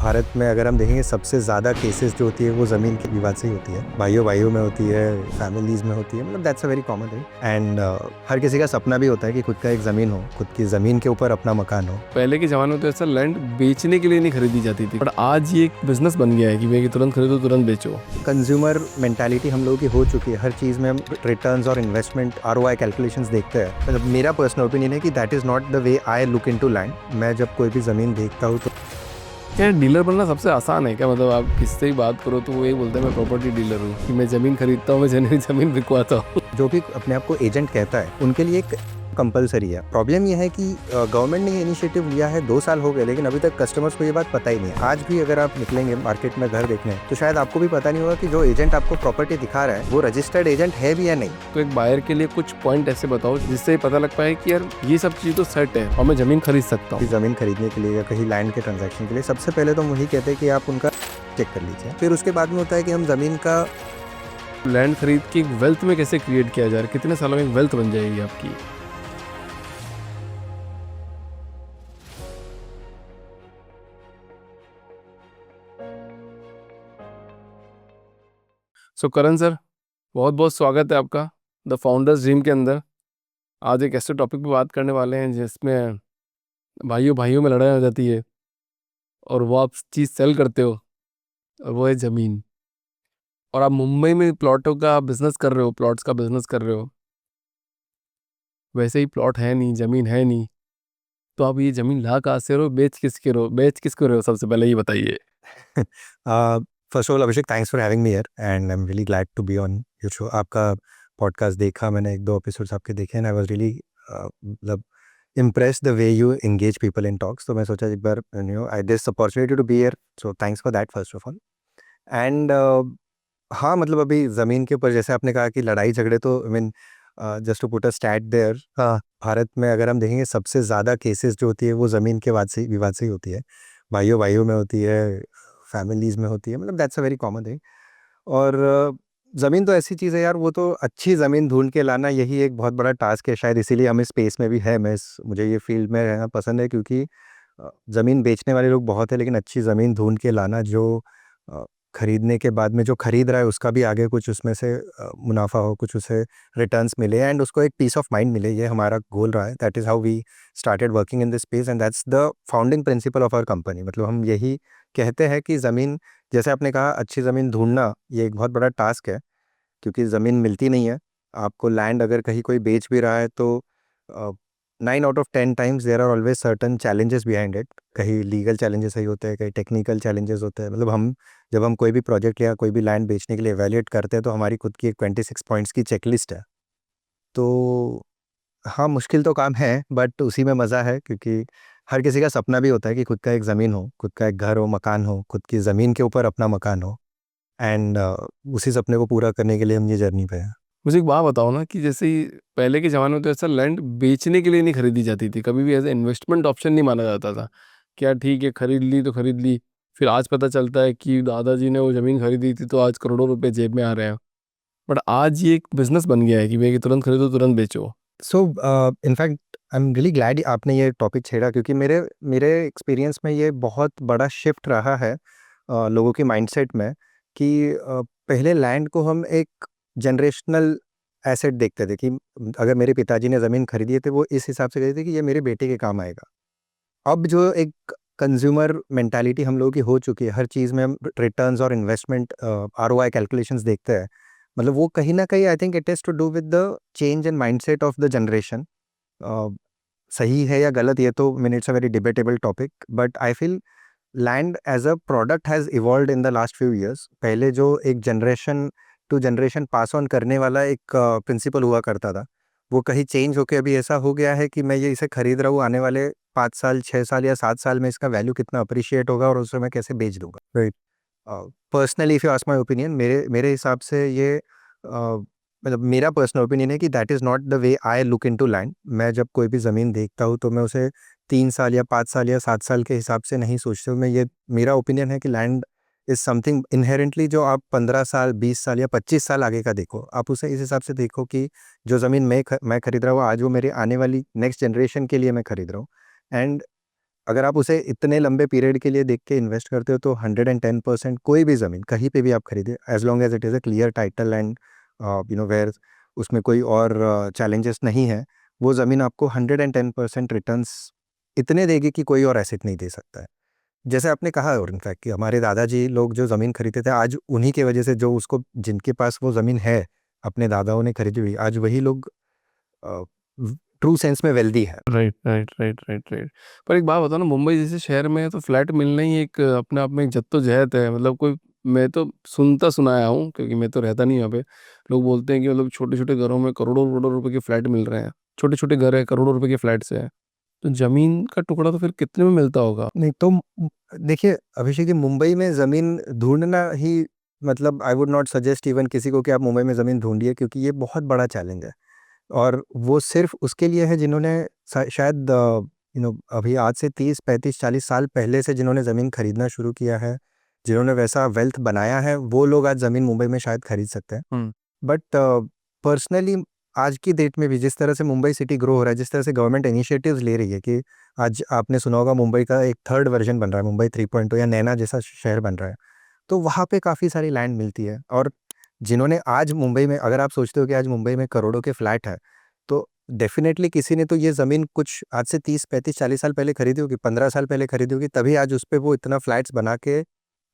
भारत में अगर हम देखेंगे सबसे ज़्यादा केसेस जो होती है वो ज़मीन के विवाद से ही होती है, भाइयों भाइयों में होती है, फैमिलीज़ में होती है, मतलब that's a very common thing. And हर किसी का सपना भी होता है कि खुद का एक ज़मीन हो, खुद की ज़मीन के ऊपर अपना मकान हो। पहले के ज़माने में तो ऐसा लैंड बेचने के लिए नहीं खरीदी जाती थी, बट आज ये एक बिजनेस बन गया है कि भाई तुरंत खरीदो तुरंत बेचो। कंज्यूमर मेंटालिटी हम लोगों की हो चुकी है, हर चीज़ में हम रिटर्न्स और इन्वेस्टमेंट आरओआई कैलकुलेशंस देखते हैं। मतलब मेरा पर्सनल ओपिनियन है कि that is not the way I look into land. मैं जब कोई भी ज़मीन देखता हूँ तो क्या डीलर बनना सबसे आसान है क्या? मतलब आप किससे ही बात करो तो वो यही बोलते हैं मैं प्रॉपर्टी डीलर हूँ, कि मैं ज़मीन खरीदता हूँ, मैं ज़मीन बिकवाता हूँ। जो भी अपने आप को एजेंट कहता है उनके लिए एक कंपलसरी है। प्रॉब्लम यह है कि गवर्नमेंट ने ये इनिशिएटिव लिया है, 2 साल हो गए, लेकिन अभी तक कस्टमर्स को ये बात पता ही नहीं है। आज भी अगर आप निकलेंगे मार्केट में घर देखने तो शायद आपको भी पता नहीं होगा कि जो एजेंट आपको प्रॉपर्टी दिखा रहा है वो रजिस्टर्ड एजेंट है भी या नहीं। तो एक बायर के लिए कुछ पॉइंट ऐसे बताओ जिससे पता लग पाए कि यार ये सब चीज़ तो सेट है और मैं ज़मीन खरीद सकता हूँ। ज़मीन खरीदने के लिए या कहीं लैंड के ट्रांजैक्शन के लिए सबसे पहले तो हम वही कहते हैं कि आप उनका चेक कर लीजिए। फिर उसके बाद में होता है कि हम ज़मीन का लैंड खरीद के एक वेल्थ में कैसे क्रिएट किया जाए, कितने सालों में एक वेल्थ बन जाएगी आपकी। सो करण सर, बहुत बहुत स्वागत है आपका द फाउंडर्स ड्रीम के अंदर। आज एक ऐसे टॉपिक पे बात करने वाले हैं जिसमें भाइयों भाइयों में लड़ाई हो जाती है और वो आप चीज़ सेल करते हो, और वो है ज़मीन। और आप मुंबई में प्लॉटों का बिजनेस कर रहे हो, प्लॉट्स का बिजनेस कर रहे हो। वैसे ही प्लॉट है नहीं, ज़मीन है नहीं, तो आप ये ज़मीन ला कहाँ से रहे हो, बेच किसको रहे हो, सबसे पहले ये बताइए। First of all Abhishek, thanks for having me here and I am really glad to be on your show. आपका पॉडकास्ट देखा मैंने, 1-2 एपिसोड्स आपके देखे एंड आई वाज रियली मतलब impressed the way you engage people in talks. तो मैं सोचा एक बार I this opportunity to be here, so thanks for that first of all. And हाँ, मतलब अभी ज़मीन के ऊपर जैसे आपने कहा कि लड़ाई झगड़े, तो I mean just to put a stat there, Bharat में अगर हम देखेंगे सबसे ज़्यादा केसेस जो होती है वो ज़मीन के विवाद से ही होती है, भाइयों भाइयों में होती है, फैमिलीज़ में होती है, मतलब that's a very common thing. और ज़मीन तो ऐसी चीज़ है यार, वो तो अच्छी ज़मीन ढूंढ के लाना यही एक बहुत बड़ा टास्क है, शायद इसीलिए हम इस स्पेस में भी है। मुझे ये फील्ड में रहना पसंद है क्योंकि ज़मीन बेचने वाले लोग बहुत है, लेकिन अच्छी ज़मीन ढूंढ के लाना, जो अ, खरीदने के बाद में जो खरीद रहा है उसका भी आगे कुछ उसमें से मुनाफा हो, कुछ उसे रिटर्न्स मिले एंड उसको एक पीस ऑफ माइंड मिले, ये हमारा गोल रहा है। That is how we started working in this space and that's the founding principle of our company. मतलब हम यही कहते हैं कि ज़मीन, जैसे आपने कहा, अच्छी ज़मीन ढूंढना ये एक बहुत बड़ा टास्क है क्योंकि ज़मीन मिलती नहीं है। आपको लैंड अगर कहीं कोई बेच भी रहा है तो 9 out of 10 times there are always certain challenges behind it. कहीं लीगल चैलेंजेस सही होते हैं, कहीं टेक्निकल चैलेंजेस होते हैं। मतलब हम जब हम कोई भी प्रोजेक्ट या कोई भी लैंड बेचने के लिए एवेल्युएट करते हैं तो हमारी खुद की एक 26 पॉइंट्स की चेकलिस्ट है। तो हाँ, मुश्किल तो काम है, बट उसी में मज़ा है क्योंकि हर किसी का सपना भी होता है कि खुद का एक ज़मीन हो, खुद का एक घर हो, मकान हो, खुद की ज़मीन के ऊपर अपना मकान हो। एंड उसी सपने को पूरा करने के लिए हम ये जर्नी पे हैं। मुझे एक बात बताओ ना, कि जैसे ही पहले के ज़माने में तो ऐसा लैंड बेचने के लिए नहीं खरीदी जाती थी, कभी भी एज ए इन्वेस्टमेंट ऑप्शन नहीं माना जाता था। क्या ठीक है, खरीद ली तो खरीद ली। फिर आज पता चलता है कि दादाजी ने वो ज़मीन खरीदी थी तो आज करोड़ों रुपए जेब में आ रहे हैं। बट आज ये एक बिजनेस बन गया है कि भाई तुरंत खरीदो तुरंत बेचो। So in fact I am really glad आपने ये टॉपिक छेड़ा क्योंकि मेरे मेरे एक्सपीरियंस में ये बहुत बड़ा शिफ्ट रहा है लोगों की माइंडसेट में कि पहले लैंड को हम एक जनरेशनल एसेट देखते थे कि अगर मेरे पिताजी ने ज़मीन खरीदी है तो वो इस हिसाब से खरीदी थी कि ये मेरे बेटे के काम आएगा। अब जो एक कंज्यूमर मेंटालिटी हम लोगों की हो चुकी है, हर चीज़ में हम रिटर्न्स और इन्वेस्टमेंट आरओआई कैलकुलेशंस देखते हैं। मतलब वो कहीं न कहीं I think it is to do with the change in mindset of the generation. Uh, सही है या गलत ये तो it's a very debatable topic, but I feel land as a product has evolved in the last few years. पहले जो एक generation to generation pass on करने वाला एक प्रिंसिपल हुआ करता था, वो कहीं चेंज होके अभी ऐसा हो गया है कि मैं ये इसे खरीद रहा हूँ, आने वाले 5 साल, 6 साल या 7 साल में इसका वैल्यू कितना अप्रिशिएट होगा और उसे मैं कैसे बेच दूँगा। Right. Personally if you ask my opinion, मेरे मेरे हिसाब से ये मतलब मेरा पर्सनल ओपिनियन है कि that is not the way I look into land. मैं जब कोई भी ज़मीन देखता हूँ तो मैं उसे 3 साल या 5 साल या 7 साल के हिसाब से नहीं सोचता हूँ। मेरा ओपिनियन है कि लैंड इज़ समथिंग इन्हेरेंटली जो आप 15 साल, 20 साल या 25 साल आगे का देखो। आप उसे इस हिसाब से देखो कि जो ज़मीन मैं खरीद रहा हूँ आज वो मेरे आने वाली नेक्स्ट जनरेशन के लिए मैं खरीद रहा हूँ। एंड अगर आप उसे इतने लंबे पीरियड के लिए देख के इन्वेस्ट करते हो तो 110% कोई भी ज़मीन कहीं पे भी आप खरीदे, as long as it is a clear title and where उसमें कोई और चैलेंजेस नहीं है, वो ज़मीन आपको 110% रिटर्न्स इतने देगी कि कोई और एसेट नहीं दे सकता है। जैसे आपने कहा, और इनफैक्ट कि हमारे दादाजी लोग जो ज़मीन खरीदते थे, आज उन्हीं की वजह से जो उसको जिनके पास वो ज़मीन है, अपने दादाओं ने खरीदी हुई, आज वही लोग ट्रू सेंस में वेल्दी है। Right, right, right, right, right. पर एक बात बताओ ना, मुंबई जैसे शहर में तो फ्लैट मिलना ही एक अपने आप में एक जद्दोजहद है। मतलब कोई, मैं तो सुनता सुनाया हूँ क्योंकि मैं तो रहता नहीं यहाँ पे। लोग बोलते हैं कि मतलब छोटे-छोटे घरों में करोड़ों-करोड़ों रुपए के फ्लैट मिल रहे हैं। छोटे-छोटे घर है, करोड़ों रुपए के फ्लैट्स हैं। तो ज़मीन का टुकड़ा तो फिर कितने में मिलता होगा? नहीं तो देखिए अभिषेक जी, मुंबई में ज़मीन ढूँढना ही, मतलब I would not suggest even किसी को कि आप मुंबई में ज़मीन ढूँढिए, क्योंकि ये बहुत बड़ा चैलेंज है। और वो सिर्फ़ उसके लिए है जिन्होंने शायद अभी आज से 30, 35, 40 साल पहले से जिन्होंने ज़मीन खरीदना शुरू किया है, जिन्होंने वैसा वेल्थ बनाया है, वो लोग आज ज़मीन मुंबई में शायद खरीद सकते हैं। हुँ। बट पर्सनली आज की डेट में भी जिस तरह से मुंबई सिटी ग्रो हो रहा है, जिस तरह से गवर्नमेंट इनिशिएटिव्स ले रही है कि आज आपने सुना होगा मुंबई का एक थर्ड वर्जन बन रहा है, मुंबई 3.0 या नैना जैसा शहर बन रहा है। तो वहाँ पे काफ़ी सारी लैंड मिलती है, और जिन्होंने आज मुंबई में, अगर आप सोचते हो कि आज मुंबई में करोड़ों के फ्लैट है, तो डेफ़िनेटली किसी ने तो ये ज़मीन कुछ आज से 30, 35, 40 साल पहले खरीदी होगी, 15 साल पहले खरीदी होगी, तभी आज उस पे वो इतना फ्लैट्स बना के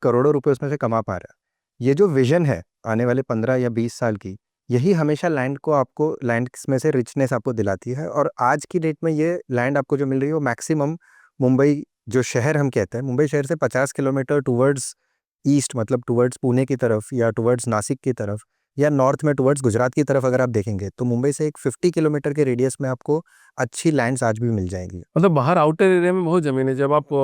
करोड़ों रुपए उसमें से कमा पा रहा है। ये जो विज़न है आने वाले 15 या 20 साल की, यही हमेशा लैंड को आपको लैंड्स में से रिचनेस आपको दिलाती है, और आज की डेट में ये लैंड आपको जो मिल रही है वो मैक्सिमम मुंबई जो शहर हम कहते हैं, मुंबई शहर से 50 किलोमीटर टुवर्ड्स ईस्ट, मतलब टुवर्ड्स पुणे की तरफ या टुवर्ड्स नासिक की तरफ, या नॉर्थ में टुवर्ड्स गुजरात की तरफ अगर आप देखेंगे, तो मुंबई से एक 50 किलोमीटर के रेडियस में आपको अच्छी लैंड्स आज भी मिल जाएँगी। मतलब बाहर आउटर एरिया में बहुत ज़मीन है। जब आप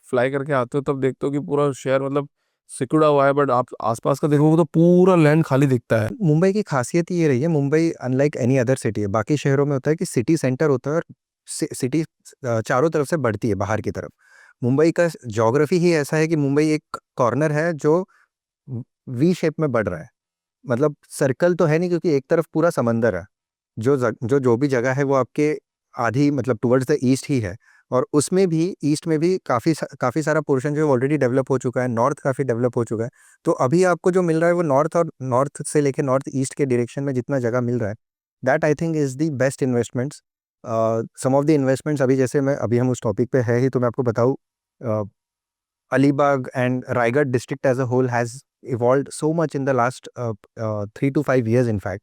फ्लाई करके आते हो तब देखते हो कि पूरा शहर मतलब सिकुड़ा हुआ है, बट आप आस-पास का देखोगे तो पूरा लैंड खाली दिखता है। मुंबई की खासियत ये रही है, Mumbai unlike any other city है। बाकी शहरों में होता है कि सिटी सेंटर होता है और सिटी चारों तरफ से बढ़ती है बाहर की तरफ। मुंबई का ज्योग्राफी ही ऐसा है कि मुंबई एक कॉर्नर है जो वी शेप में बढ़ रहा है। मतलब सर्कल तो है नहीं, क्योंकि एक तरफ पूरा समंदर है। जो भी जगह है वो आपके आधी, मतलब टुवर्ड्स द ईस्ट ही है, और उसमें भी ईस्ट में भी काफ़ी सारा पोर्शन जो है ऑलरेडी डेवलप हो चुका है, नॉर्थ काफ़ी डेवलप हो चुका है। तो अभी आपको जो मिल रहा है वो नॉर्थ, और नॉर्थ से लेके नॉर्थ ईस्ट के डायरेक्शन में जितना जगह मिल रहा है, that I think is the best investments. Some of the investments, अभी जैसे मैं, अभी हम उस टॉपिक पे है ही, तो मैं आपको बताऊँ, Alibag and Raigad district as a whole has evolved so much in the last 3 to 5 years in fact.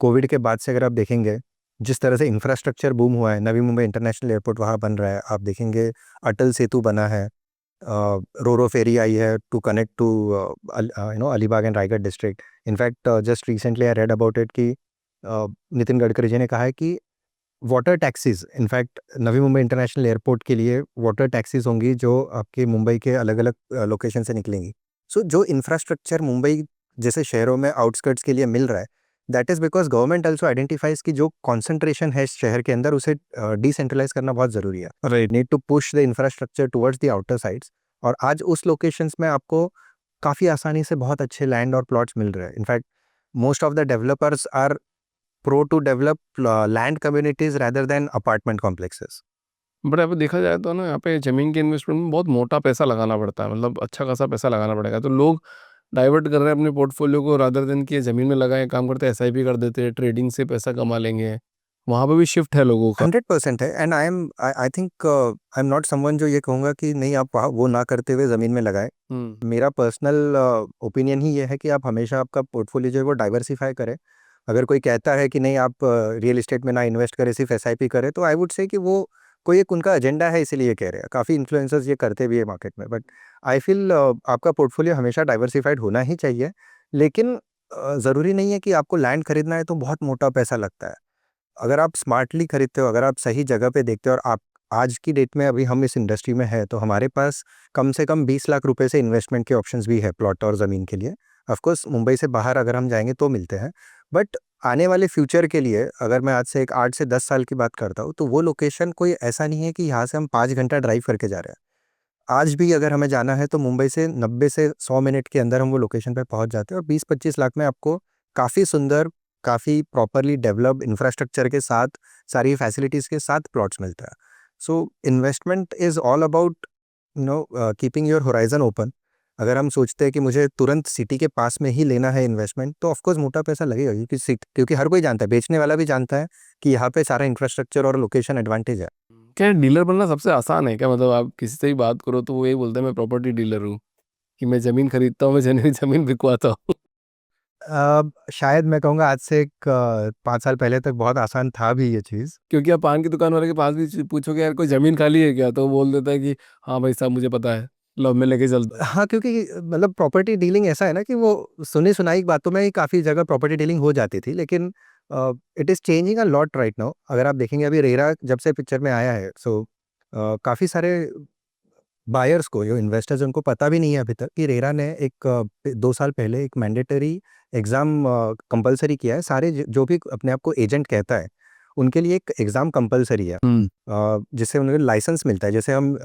Covid के बाद से अगर आप देखेंगे, जिस तरह से इंफ्रास्ट्रक्चर बूम हुआ है, नवी मुंबई इंटरनेशनल एयरपोर्ट वहाँ बन रहा है, आप देखेंगे अटल सेतु बना है, रोरो फेरी आई है to connect to Alibaug and Raigad district. In fact just recently I read about it कि नितिन गडकरी जी ने कहा है कि water taxis, in fact Navi Mumbai international airport के लिए वाटर टैक्सीज़ होंगी जो आपके मुंबई के अलग-अलग लोकेशन से निकलेंगी। सो जो इंफ्रास्ट्रक्चर मुंबई जैसे शहरों में आउटस्कर्ट्स के लिए मिल रहा है, that is because government also identifies कि जो कॉन्संट्रेशन है इस शहर के अंदर, उसे डिसेंट्रलाइज़ करना बहुत ज़रूरी है। Right. Need to push the infrastructure towards the outer sides, और आज उस लोकेशंस में आपको काफ़ी आसानी से बहुत अच्छे लैंड और प्लॉट्स मिल रहे हैं। In fact most of the developers are pro to develop land communities rather than apartment complexes. But अब देखा जाए तो ना, यहाँ पे ज़मीन के इन्वेस्टमेंट में बहुत मोटा पैसा लगाना पड़ता है, मतलब अच्छा खासा पैसा लगाना पड़ेगा। तो लोग डाइवर्ट कर रहे हैं अपने पोर्टफोलियो को, रादर देन कि ज़मीन में लगाएँ, काम करते हैं एसआईपी कर देते हैं, ट्रेडिंग से पैसा कमा लेंगे। वहाँ पे भी शिफ्ट है लोगों का। 100% है, and I think I am not someone जो ये कहूँगा कि नहीं आप वहाँ वो ना करते हुए ज़मीन में लगाएं। हुँ। मेरा पर्सनल ओपिनियन ही ये है कि आप हमेशा आपका पोर्टफोलियो जो है वो डाइवर्सिफाई करें। अगर कोई कहता है कि नहीं आप रियल एस्टेट में ना इन्वेस्ट करें, सिर्फ एसआईपी करें, तो आई वुड से कि वो कोई एक उनका एजेंडा है इसीलिए कह रहे हैं। काफ़ी इन्फ्लुएंसर्स ये करते भी है मार्केट में, बट आई फील आपका पोर्टफोलियो हमेशा डाइवर्सिफाइड होना ही चाहिए। लेकिन ज़रूरी नहीं है कि आपको लैंड खरीदना है तो बहुत मोटा पैसा लगता है। अगर आप स्मार्टली खरीदते हो, अगर आप सही जगह पे देखते हो, और आप आज की डेट में, अभी हम इस इंडस्ट्री में हैं, तो हमारे पास कम से कम 20 लाख रुपए से इन्वेस्टमेंट के ऑप्शंस भी है प्लॉट और ज़मीन के लिए। ऑफ कोर्स मुंबई से बाहर अगर हम जाएँगे तो मिलते हैं, बट आने वाले फ्यूचर के लिए अगर मैं आज से एक 8 से 10 साल की बात करता हूँ, तो वो लोकेशन कोई ऐसा नहीं है कि यहाँ से हम 5 घंटा ड्राइव करके जा रहे हैं। आज भी अगर हमें जाना है तो मुंबई से 90 से 100 मिनट के अंदर हम वो लोकेशन पे पहुँच जाते हैं, और 20-25 लाख में आपको काफ़ी सुंदर, काफ़ी प्रॉपर्ली डेवलप्ड इंफ्रास्ट्रक्चर के साथ, सारी फैसिलिटीज़ के साथ प्लॉट्स मिलता है। So investment is all about keeping your horizon open. अगर हम सोचते हैं कि मुझे तुरंत सिटी के पास में ही लेना है इन्वेस्टमेंट, तो ऑफकोर्स मोटा पैसा लगेगा, क्योंकि हर कोई जानता है, बेचने वाला भी जानता है कि यहाँ पे सारा इंफ्रास्ट्रक्चर और लोकेशन एडवांटेज है. क्या डीलर बनना सबसे आसान है क्या? मतलब आप किसी से भी बात करो तो वो यही बोलते हैं मैं प्रॉपर्टी डीलर हूँ, कि मैं ज़मीन खरीदता हूँ, मैं ज़मीन बिकवाता हूँ। शायद मैं कहूँगा आज से एक 5 साल पहले तक बहुत आसान था भी ये चीज़. क्योंकि आप पान की दुकान वाले के पास भी पूछोगे यार कोई ज़मीन खाली है क्या, तो वो बोल देता है कि हाँ भाई साहब मुझे पता है, लो मैं लेके चलता हूँ। हाँ, क्योंकि मतलब प्रॉपर्टी डीलिंग ऐसा है ना कि वो सुनी-सुनाई बातों में ही काफ़ी जगह प्रॉपर्टी डीलिंग हो जाती थी, लेकिन it is changing a lot right now. अगर आप देखेंगे अभी रेरा जब से पिक्चर में आया है, सो काफ़ी सारे बायर्स को, जो इन्वेस्टर्स, उनको पता भी नहीं है अभी तक कि रेरा ने 2 साल पहले एक मैंडेटरी एग्ज़ाम कंपल्सरी किया है. सारे जो भी अपने आप को एजेंट कहता है, उनके लिए एक एग्ज़ाम कंपल्सरी है. जिससे उन्हें लाइसेंस मिलता है. जैसे हम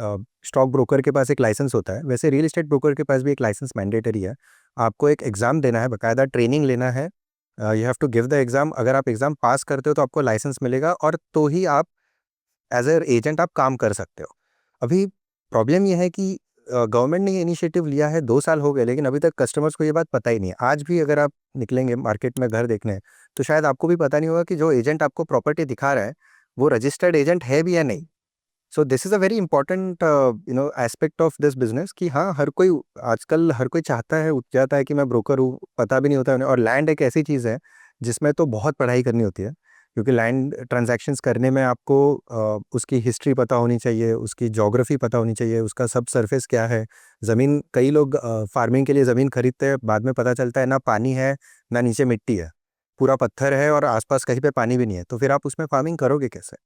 स्टॉक ब्रोकर के पास एक लाइसेंस होता है, वैसे रियल एस्टेट ब्रोकर के पास भी एक लाइसेंस मैंडेटरी है. आपको एक एग्ज़ाम देना है, बाकायदा ट्रेनिंग लेना है. You have to give the exam. अगर आप एग्ज़ाम पास करते हो तो आपको लाइसेंस मिलेगा, और तो ही आप एज ए एजेंट आप काम कर सकते हो. अभी प्रॉब्लम ये है कि गवर्नमेंट ने ये इनिशिएटिव लिया है, 2 साल हो गए, लेकिन अभी तक कस्टमर्स को ये बात पता ही नहीं है. आज भी अगर आप निकलेंगे मार्केट में घर देखने, तो शायद आपको भी पता नहीं होगा कि जो एजेंट आपको प्रॉपर्टी दिखा रहा है, वो रजिस्टर्ड एजेंट है भी या नहीं. So this is a very important aspect of this business, कि हाँ, हर कोई आजकल हर कोई चाहता है, उठ जाता है कि मैं ब्रोकर हूँ, पता भी नहीं होता है उन्हें. और लैंड एक ऐसी चीज़ है जिसमें तो बहुत पढ़ाई करनी होती है, क्योंकि लैंड ट्रांजैक्शंस करने में आपको उसकी हिस्ट्री पता होनी चाहिए, उसकी ज्योग्राफी पता होनी चाहिए, उसका सब सरफेस क्या है. ज़मीन, कई लोग फार्मिंग के लिए ज़मीन खरीदते हैं, बाद में पता चलता है ना पानी है, ना नीचे मिट्टी है, पूरा पत्थर है और आसपास कहीं पे पानी भी नहीं है, तो फिर आप उसमें फार्मिंग करोगे कैसे?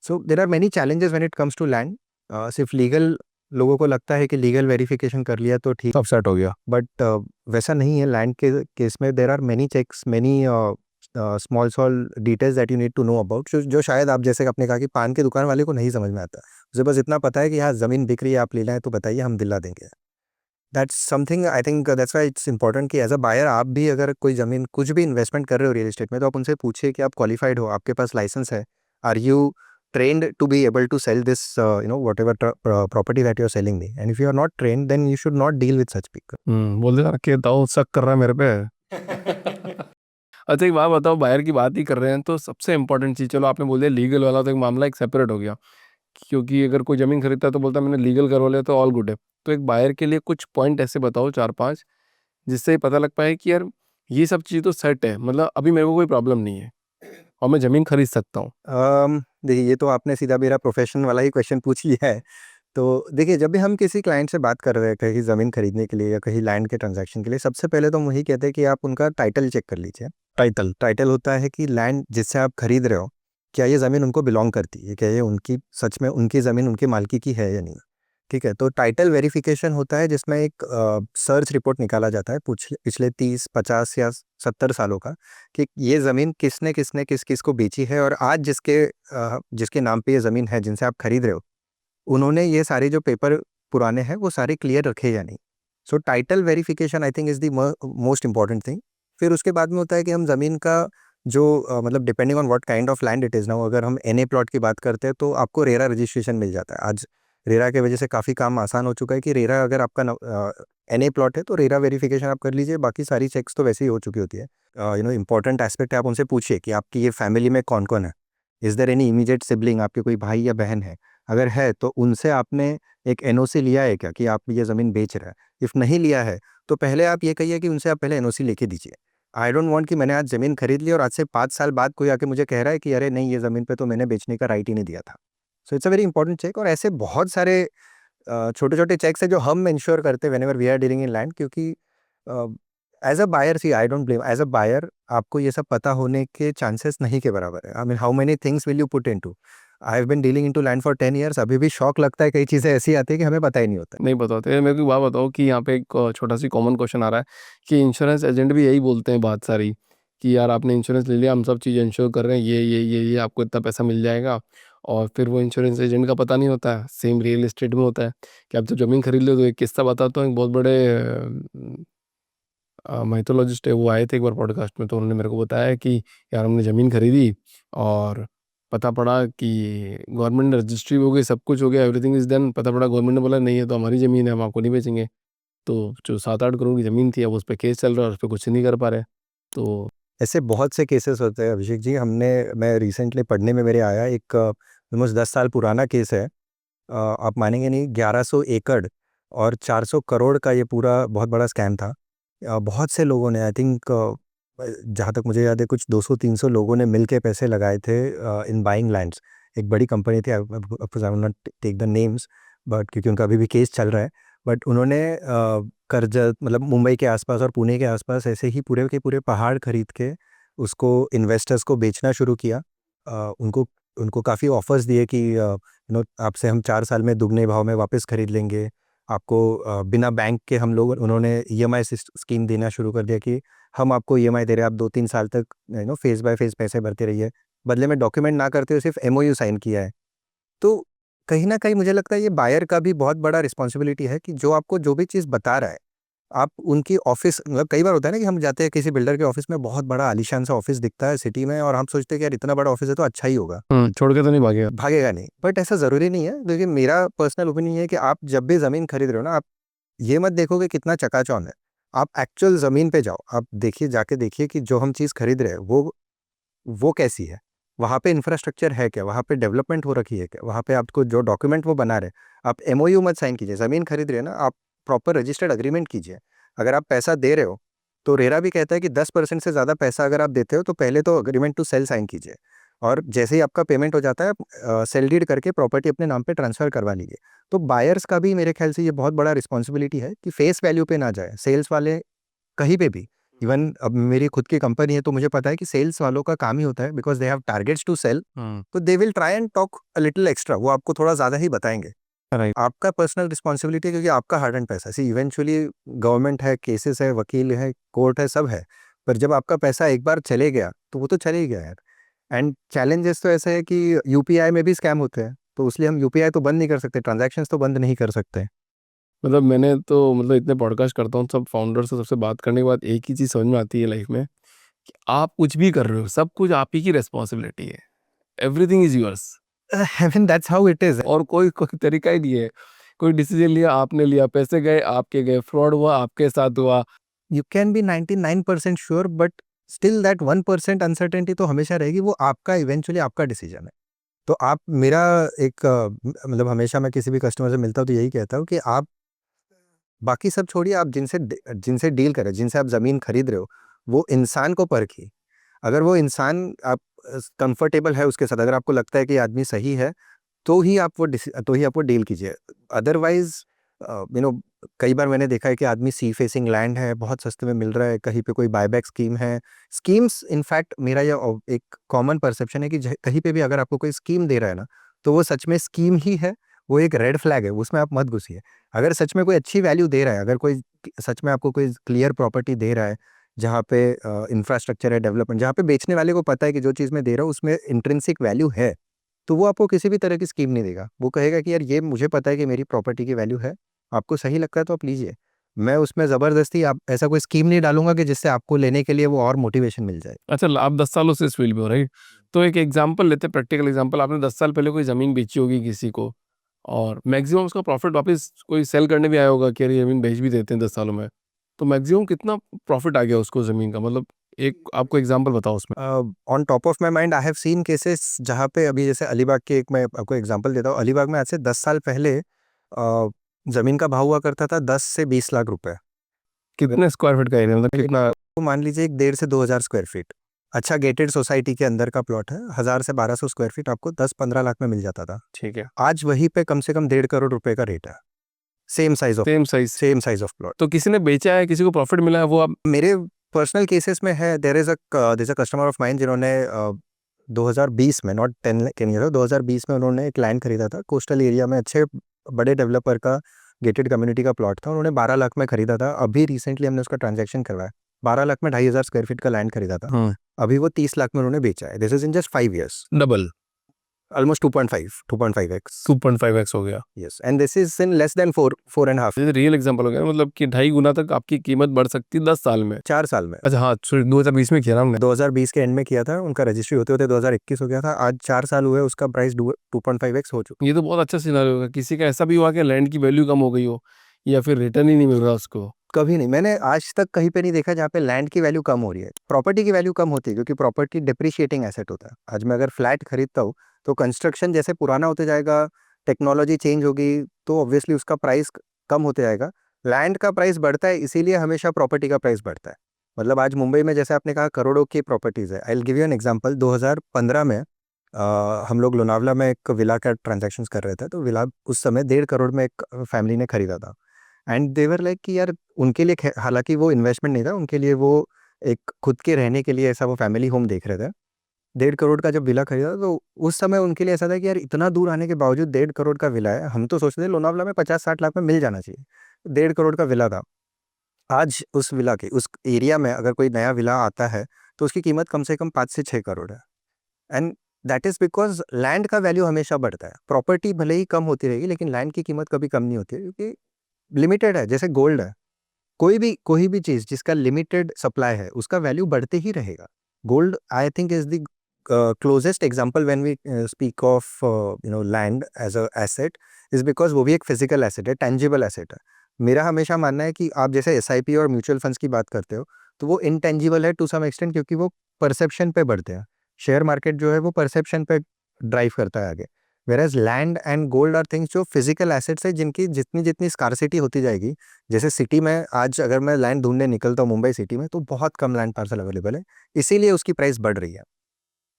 So there are many challenges when it comes to land. सिर्फ लीगल, लोगों को लगता है कि लीगल वेरिफिकेशन कर लिया तो ठीक, सब सेट हो गया, बट वैसा नहीं है. लैंड के केस में there are many checks, many small small details that you need to know about, जो शायद आप जैसे आपने कहा कि पान की दुकान वाले को नहीं समझ में आता. उसे बस इतना पता है कि हाँ, ज़मीन बिक रही है, आप लेना है तो बताइए, हम दिला देंगे. That's something, I think that's why it's important कि एज अ बायर आप भी अगर कोई ज़मीन, कुछ भी इन्वेस्टमेंट कर रहे हो रियल एस्टेट में, तो आप उनसे पूछिए कि आप क्वालिफाइड हो, आपके पास लाइसेंस है, are you trained to be able to sell this whatever property that you're selling me. And if you are not trained, then you should not deal with such people. बोल देता कि दाऊ शक कर रहा है मेरे पे। अच्छा एक बात बताओ, बाहर की बात ही कर रहे हैं तो सबसे इंपॉर्टेंट चीज़, चलो आपने बोल दिया लीगल वाला, तो एक मामला एक सेपरेट हो गया, क्योंकि अगर कोई ज़मीन खरीदता है तो बोलता है मैंने लीगल करवा लिया तो ऑल गुड है। तो एक बायर के लिए कुछ पॉइंट ऐसे बताओ 4-5, जिससे पता लग पाए कि यार ये सब चीज़ तो सेट है, मतलब अभी मेरे को कोई प्रॉब्लम नहीं है और मैं ज़मीन खरीद सकता हूँ। देखिए, ये तो आपने सीधा मेरा प्रोफेशन वाला ही क्वेश्चन पूछ लिया है. तो देखिए, जब भी हम किसी क्लाइंट से बात कर रहे हैं कहीं ज़मीन खरीदने के लिए या कहीं लैंड के ट्रांजैक्शन के लिए, सबसे पहले तो हम वही कहते हैं कि आप उनका टाइटल चेक कर लीजिए. टाइटल टाइटल होता है कि लैंड जिससे आप खरीद रहे हो, क्या ये ज़मीन उनको बिलोंग करती है, क्या ये उनकी, सच में उनकी ज़मीन उनकी मालकी की है या नहीं. ठीक है, तो टाइटल वेरिफिकेशन होता है, जिसमें एक सर्च रिपोर्ट निकाला जाता है पिछले 30-50 या 70 सालों का, कि ये ज़मीन किसने किसने किस किस को बेची है, और आज जिसके नाम पे ये ज़मीन है, जिनसे आप खरीद रहे हो, उन्होंने ये सारे जो पेपर पुराने हैं वो सारे क्लियर रखे या नहीं. सो title verification I think is the most important thing. फिर उसके बाद में होता है कि हम ज़मीन का जो मतलब depending on what kind of land it is now, अगर हम एनए प्लॉट की बात करते हैं तो आपको रेरा रजिस्ट्रेशन मिल जाता है. आज रेरा की वजह से काफ़ी काम आसान हो चुका है कि रेरा, अगर आपका एनए प्लॉट है तो रेरा वेरिफिकेशन आप कर लीजिए, बाकी सारी चेक्स तो वैसे ही हो चुकी होती है. इंपॉर्टेंट एस्पेक्ट है, आप उनसे पूछिए कि आपकी ये फैमिली में कौन कौन है, is there any immediate sibling, आपके कोई भाई या बहन है. अगर है तो उनसे आपने एक एनओसी लिया है क्या कि आप ये ज़मीन बेच रहे हैं. इफ़ नहीं लिया है तो पहले आप ये कहिए कि उनसे आप पहले एनओसी लेके दीजिए. आई डोंट वांट कि मैंने आज ज़मीन खरीद ली और आज से 5 साल बाद कोई आके मुझे कह रहा है कि अरे नहीं, ये ज़मीन पे तो मैंने बेचने का राइट ही नहीं दिया था. So it's a very important check. और ऐसे बहुत सारे छोटे-छोटे चेक्स हैं जो हम इंश्योर करते हैं whenever we are dealing in land, क्योंकि as a buyer, see I don't blame, as a buyer आपको ये सब पता होने के चांसेस नहीं के बराबर है. I mean, how many things will you put into. I have been dealing into land for 10 years. अभी भी शौक लगता है, कई चीज़ें ऐसी आती है कि हमें पता ही नहीं होता है. नहीं बताते, मेरे को एक बात बताओ कि यहाँ पे एक छोटा सी कॉमन क्वेश्चन आ रहा है कि इंश्योरेंस एजेंट भी यही बोलते हैं बात सारी, कि यार आपने इंश्योरेंस ले लिया, हम सब चीज़ इंश्योर कर रहे हैं, ये आपको इतना पैसा मिल जाएगा। और फिर वो इंश्योरेंस एजेंट का पता नहीं होता है, सेम रियल एस्टेट में होता है कि आप जब ज़मीन खरीद लो, तो एक किस्सा बताता हूँ, एक बहुत बड़े माइथोलॉजिस्ट है, वो आए थे एक बार पॉडकास्ट में, तो उन्होंने मेरे को बताया कि यार हमने ज़मीन खरीदी और पता पड़ा कि गवर्नमेंट ने रजिस्ट्री हो गई, सब कुछ हो गया, एवरीथिंग इज डन, पता पड़ा गवर्नमेंट ने बोला नहीं है तो हमारी ज़मीन है, हम आपको नहीं बेचेंगे। तो जो 7-8 करोड़ की ज़मीन थी अब उस पे केस चल रहा है और उस पे कुछ नहीं कर पा रहे। तो ऐसे बहुत से केसेस होते हैं अभिषेक जी। मैं रिसेंटली पढ़ने में मेरे आया एक ऑलमोस्ट 10 साल पुराना केस है। आप मानेंगे नहीं, 1100 एकड़ और 400 करोड़ का ये पूरा बहुत बड़ा स्कैम था। बहुत से लोगों ने, आई थिंक जहाँ तक मुझे याद है, कुछ 200-300 लोगों ने मिल के पैसे लगाए थे इन बाइंग लैंड्स। एक बड़ी कंपनी थी, I will not take the names, but क्योंकि उनका अभी भी केस चल रहा है। बट उन्होंने करजत, मतलब मुंबई के आसपास और पुणे के आसपास ऐसे ही पूरे के पूरे पहाड़ खरीद के उसको इन्वेस्टर्स को बेचना शुरू किया। उनको उनको काफ़ी ऑफर्स दिए कि आपसे हम 4 साल में दुगने भाव में वापस खरीद लेंगे आपको, बिना बैंक के। हम लोग, उन्होंने ईएमआई स्कीम देना शुरू कर दिया कि हम आपको ईएमआई दे रहे हैं, आप 2-3 साल तक फेज बाय फेज पैसे भरते रहिए, बदले में डॉक्यूमेंट ना करते हुए सिर्फ एमओयू साइन किया है। तो कहीं ना कहीं मुझे लगता है ये बायर का भी बहुत बड़ा रिस्पॉन्सिबिलिटी है कि जो आपको जो भी चीज़ बता रहा है, आप उनकी ऑफिस, मतलब कई बार होता है ना कि हम जाते हैं किसी बिल्डर के ऑफिस में, बहुत बड़ा आलीशान सा ऑफिस दिखता है सिटी में, और हम सोचते हैं कि यार इतना बड़ा ऑफिस है तो अच्छा ही होगा, छोड़ के तो नहीं भागेगा। भागेगा नहीं। बट ऐसा ज़रूरी नहीं है, क्योंकि मेरा पर्सनल ओपिनियन है कि आप जब भी ज़मीन खरीद रहे हो ना, आप ये मत देखो कि कितना चकाचौंध है। आप एक्चुअल ज़मीन पे जाओ, आप देखिए, जाके देखिए कि जो हम चीज़ खरीद रहे हैं वो कैसी है, वहाँ पे इंफ्रास्ट्रक्चर है क्या, वहाँ पे डेवलपमेंट हो रखी है क्या, वहाँ पे आपको जो डॉक्यूमेंट वो बना रहे, आप एमओयू मत साइन कीजिए। ज़मीन खरीद रहे हैं ना, आप प्रॉपर रजिस्टर्ड अग्रीमेंट कीजिए। अगर आप पैसा दे रहे हो तो रेरा भी कहता है कि 10% से ज़्यादा पैसा अगर आप देते हो तो पहले तो अग्रीमेंट टू सेल साइन कीजिए, और जैसे ही आपका पेमेंट हो जाता है सेल डीड करके प्रॉपर्टी अपने नाम पे ट्रांसफ़र करवा लीजिए। तो बायर्स का भी मेरे ख्याल से ये बहुत बड़ा रिस्पॉन्सिबिलिटी है कि फेस वैल्यू पे ना जाए सेल्स वाले, कहीं पे भी। इवन अब मेरी खुद की कंपनी है तो मुझे पता है कि सेल्स वालों का काम ही होता है, because they have targets to sell, तो they will try and talk a little extra, वो आपको थोड़ा ज़्यादा ही बताएंगे। राइट। आपका पर्सनल रिस्पॉन्सिबिलिटी है, क्योंकि आपका हार्ड एंड पैसा, सी इवेंचुअली गवर्नमेंट है, केसेस है, वकील है, कोर्ट है, सब है। पर जब आपका पैसा एक बार चले गया तो वो तो चले ही गया यार। एंड चैलेंजेस तो ऐसे है कि यूपीआई में भी स्कैम होते हैं, तो इसलिए हम यूपीआई तो बंद नहीं कर सकते, ट्रांजैक्शंस तो बंद नहीं कर सकते। मतलब मैंने तो मतलब इतने पॉडकास्ट करता हूँ सब फाउंडर से, सबसे बात करने के बाद एक ही चीज़ समझ में आती है लाइफ में कि आप कुछ भी कर रहे हो, सब कुछ आप ही की रिस्पॉन्सिबिलिटी है। Everything is yours. I mean that's how it is. और कोई कोई तरीका ही नहीं है। कोई डिसीजन लिया आपने लिया, पैसे गए आपके गए, फ्रॉड हुआ आपके साथ हुआ। You can B 99% sure, but still that 1% uncertainty तो हमेशा रहेगी, वो आपका इवेंचुअली आपका डिसीजन है। तो आप मेरा एक मतलब हमेशा मैं किसी भी कस्टमर से मिलता हूँ तो यही कहता हूँ कि आप बाकी सब छोड़िए, आप जिनसे जिनसे डील करें, जिनसे आप ज़मीन खरीद रहे हो, वो इंसान को परखिए। अगर वो इंसान आप कंफर्टेबल है उसके साथ, अगर आपको लगता है कि ये आदमी सही है, तो ही आप वो डील कीजिए। अदरवाइज कई बार मैंने देखा है कि आदमी सी फेसिंग लैंड है, बहुत सस्ते में मिल रहा है, कहीं पे कोई बायबैक स्कीम है, स्कीम्स, इनफैक्ट मेरा ये एक कॉमन परसेप्शन है कि कहीं पे भी अगर आपको कोई स्कीम दे रहा है ना, तो वो सच में स्कीम ही है, वो एक रेड फ्लैग है, उसमें आप मत घुसिए। अगर सच में कोई अच्छी वैल्यू दे रहा है, अगर कोई सच में आपको कोई क्लियर प्रॉपर्टी दे रहा है, जहाँ पे इंफ्रास्ट्रक्चर है, डेवलपमेंट, जहाँ पे बेचने वाले को पता है कि जो चीज़ मैं दे रहा हूँ उसमें इंट्रिंसिक वैल्यू है, तो वो आपको किसी भी तरह की स्कीम नहीं देगा। वो कहेगा कि यार ये मुझे पता है कि मेरी प्रॉपर्टी की वैल्यू है, आपको सही लगता है तो आप लीजिए। मैं उसमें ज़बरदस्ती आप ऐसा कोई स्कीम नहीं डालूँगा कि जिससे आपको लेने के लिए वो और मोटिवेशन मिल जाए। अच्छा, आप 10 सालों से इस फील्ड में हो, राइट? तो एक एग्जांपल लेते हैं, प्रैक्टिकल एग्जांपल। आपने 10 साल पहले कोई ज़मीन बेची होगी किसी को और मैक्सिमम उसका प्रॉफिट वापस कोई सेल करने भी आया होगा कि अरे ज़मीन बेच भी देते हैं 10 सालों में। तो मैक्सिमम कितना प्रॉफिट आ गया उसको ज़मीन का? मतलब एक आपको एग्जांपल बताओ उसमें। On top of my mind I have seen cases जहाँ पे, अभी जैसे अलीबाग के, एक मैं आपको एग्जांपल देता हूँ। अलीबाग में आज से 10 साल पहले ज़मीन का भाव हुआ करता था 10 से 20 लाख रुपए। कितने स्क्वायर फीट का एरिया, मतलब कितना? तो मान लीजिए एक 1.5 से 2,000 स्क्वायर फीट, अच्छा गेटेड सोसाइटी के अंदर का प्लॉट है, 1000 से 1200 स्क्वायर फीट आपको 10-15 लाख में मिल जाता था। ठीक है। आज वहीं पे कम से कम 1.5 करोड़ रुपए का रेट है, same size of same size. Plot. तो किसी ने बेचा है, किसी को प्रॉफिट मिला है, वो आप? मेरे पर्सनल केसेस में है, there is a customer of mine जिन्होंने 2020 में, नॉट 10 ईयर, 2020 में उन्होंने एक लैंड खरीदा था कोस्टल एरिया में, अच्छे बड़े डेवलपर का गेटेड कम्युनिटी का प्लॉट था, उन्होंने 12 लाख में खरीदा था। अभी रिसेंटली हमने उसका ट्रांजैक्शन करवाया, 12 लाख में 2,500 स्क्वायर फीट का लैंड खरीदा था, अभी वो 30 लाख में उन्होंने बेचा है। This is in just 5 years. Double. almost 2.5x. 2.5x हो गया। Yes, and this is in less than 4.5. जैसे रियल एग्जांपल हो गया, मतलब कि 2.5 गुना तक आपकी कीमत बढ़ सकती है 10 साल में। 4 साल में। अच्छा हाँ, सॉरी 2020 में किया ना हमने। 2020 के एंड में किया था, उनका रजिस्ट्री होते होते 2021 हो गया था। आज 4 साल हुए, उसका प्राइस 2.5x हो चुका। ये तो बहुत अच्छा सिनारियो होगा। किसी का ऐसा भी हुआ कि लैंड की वैल्यू कम हो गई हो या फिर रिटर्न ही नहीं मिल रहा उसको? कभी नहीं, मैंने आज तक कहीं पे नहीं देखा जहाँ पे लैंड की वैल्यू कम हो रही है। प्रॉपर्टी की वैल्यू कम होती है क्योंकि प्रॉपर्टी डिप्रिशिएटिंग एसेट होता है। आज मैं अगर फ्लैट खरीदता हूँ तो कंस्ट्रक्शन जैसे पुराना होते जाएगा, टेक्नोलॉजी चेंज होगी, तो ऑब्वियसली उसका प्राइस कम होते जाएगा। लैंड का प्राइस बढ़ता है, इसीलिए हमेशा प्रॉपर्टी का प्राइस बढ़ता है। मतलब आज मुंबई में जैसे आपने कहा करोड़ों की प्रॉपर्टीज़ है। I will give you an example. 2015 में हम लोग लोनावला में एक विला का ट्रांजैक्शंस कर रहे थे, तो विला उस समय 1.5 करोड़ में एक फैमिली ने खरीदा था। एंड देवर लाइक कि यार उनके लिए हालांकि वो इन्वेस्टमेंट नहीं था, उनके लिए वो एक खुद के रहने के लिए ऐसा वो फैमिली होम देख रहे थे। 1.5 करोड़ का जब विला खरीदा तो उस समय उनके लिए ऐसा था कि यार इतना दूर आने के बावजूद 1.5 करोड़ का विला है। हम तो सोचते थे लोनावला में 50-60 लाख में मिल जाना चाहिए, 1.5 करोड़ का विला था। आज उस विला के उस एरिया में अगर कोई नया विला आता है तो उसकी कीमत कम से कम 5 से 6 करोड़ है। And that is because land का वैल्यू हमेशा बढ़ता है। प्रॉपर्टी भले ही कम होती रहेगी लेकिन लैंड की कीमत कभी कम नहीं होती है, क्योंकि लिमिटेड है। जैसे गोल्ड है, कोई भी चीज जिसका लिमिटेड सप्लाई है उसका वैल्यू बढ़ते ही रहेगा। Gold I think is the closest example when we speak of land as a asset, is because वो भी एक फिजिकल एसेट है, टेंजिबल एसेट है। मेरा हमेशा मानना है कि आप जैसे एसआईपी और म्यूचुअल फंड्स की बात करते हो तो वो इनटेंजिबल है टू सम एक्सटेंट, क्योंकि वो परसेप्शन पे बढ़ते हैं। शेयर मार्केट जो है वो परसेप्शन पे ड्राइव करता है आगे। Where land and gold are things जो फिजिकल एसेट्स है, जिनकी जितनी जितनी स्कार्सिटी होती जाएगी। जैसे सिटी में आज अगर मैं लैंड ढूंढने निकलता हूँ मुंबई सिटी में तो बहुत कम लैंड पार्सल अवेलेबल है, इसीलिए उसकी प्राइस बढ़ रही है।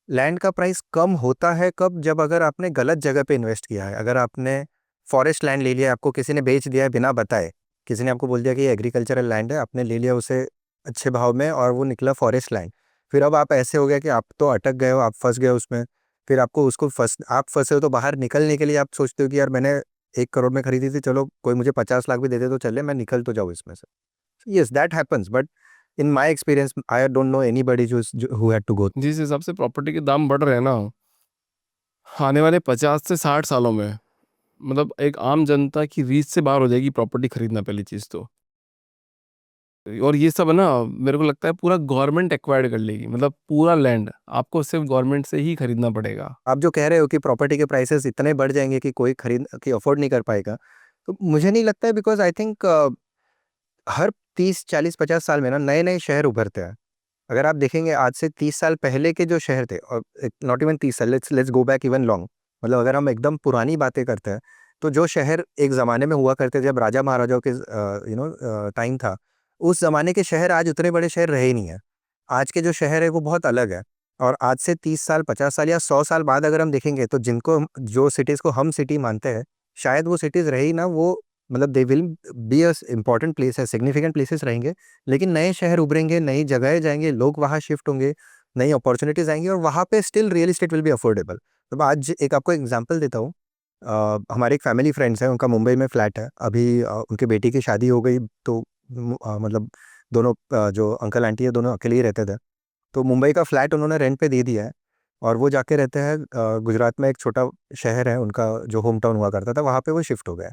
लैंड का प्राइस कम होता है कब? जब अगर आपने गलत जगह पे इन्वेस्ट किया है। अगर आपने फॉरेस्ट लैंड ले लिया, आपको किसी ने बेच दिया है बिना बताए, किसी ने आपको बोल दिया कि ये एग्रीकल्चरल लैंड है, आपने ले लिया उसे अच्छे भाव में और वो निकला फॉरेस्ट लैंड। फिर अब आप ऐसे हो गया कि आप तो अटक गए हो, आप फंस गए उसमें। फिर आपको उसको आप फंसे हो तो बाहर निकलने के लिए आप सोचते हो कि यार मैंने 1 करोड़ में खरीदी थी, चलो कोई मुझे 50 लाख भी दे दे तो चले, मैं निकल तो जाऊँ इसमें से। Yes, that happens, but in my experience I don't know anybody who had to go. जिस हिसाब से प्रॉपर्टी के दाम बढ़ रहे हैं ना, आने वाले 50 से 60 सालों में मतलब एक आम जनता की रीच से बाहर हो जाएगी प्रॉपर्टी खरीदना, पहली चीज़ तो। और ये सब है ना, मेरे को लगता है पूरा गवर्नमेंट एक्वायर्ड कर लेगी, मतलब पूरा लैंड आपको सिर्फ गवर्नमेंट से ही खरीदना पड़ेगा। आप जो कह रहे हो कि प्रॉपर्टी के प्राइसेस इतने बढ़ जाएंगे कि कोई खरीद कि अफोर्ड नहीं कर पाएगा, तो मुझे नहीं लगता है। बिकॉज आई थिंक हर 30 40 50 साल में ना नए नए शहर उभरते हैं। अगर आप देखेंगे आज से 30 साल पहले के जो शहर थे, और नॉट इवन 30 साल, let's let's go back even long, मतलब अगर हम एकदम पुरानी बातें करते हैं तो जो शहर एक ज़माने में हुआ करते थे जब राजा महाराजाओं के टाइम था, उस ज़माने के शहर आज उतने बड़े शहर रहे ही नहीं है। आज के जो शहर है वो बहुत अलग है। और आज से 30 साल 50 साल या 100 साल बाद अगर हम देखेंगे तो जो सिटीज़ को हम सिटी मानते हैं, शायद वो सिटीज़ रहे ही ना। वो मतलब they will be a important place है, सिग्निफिकेंट प्लेसेस रहेंगे, लेकिन नए शहर उभरेंगे, नई जगहें जाएंगे, लोग वहाँ शिफ्ट होंगे, नई अपॉर्चुनिटीज आएंगी और वहाँ पे still real estate will be affordable. तो मैं आज एक आपको एग्जांपल देता हूँ। हमारे एक फैमिली फ्रेंड्स हैं, उनका मुंबई में फ्लैट है। अभी उनके बेटी की शादी हो गई तो मतलब दोनों जो अंकल आंटी है दोनों अकेले ही रहते थे, तो मुंबई का फ्लैट उन्होंने रेंट पे दे दिया है। और वो जाके रहते हैं गुजरात में, एक छोटा शहर है उनका जो होम टाउन हुआ करता था, वहाँ पे वो शिफ्ट हो गए।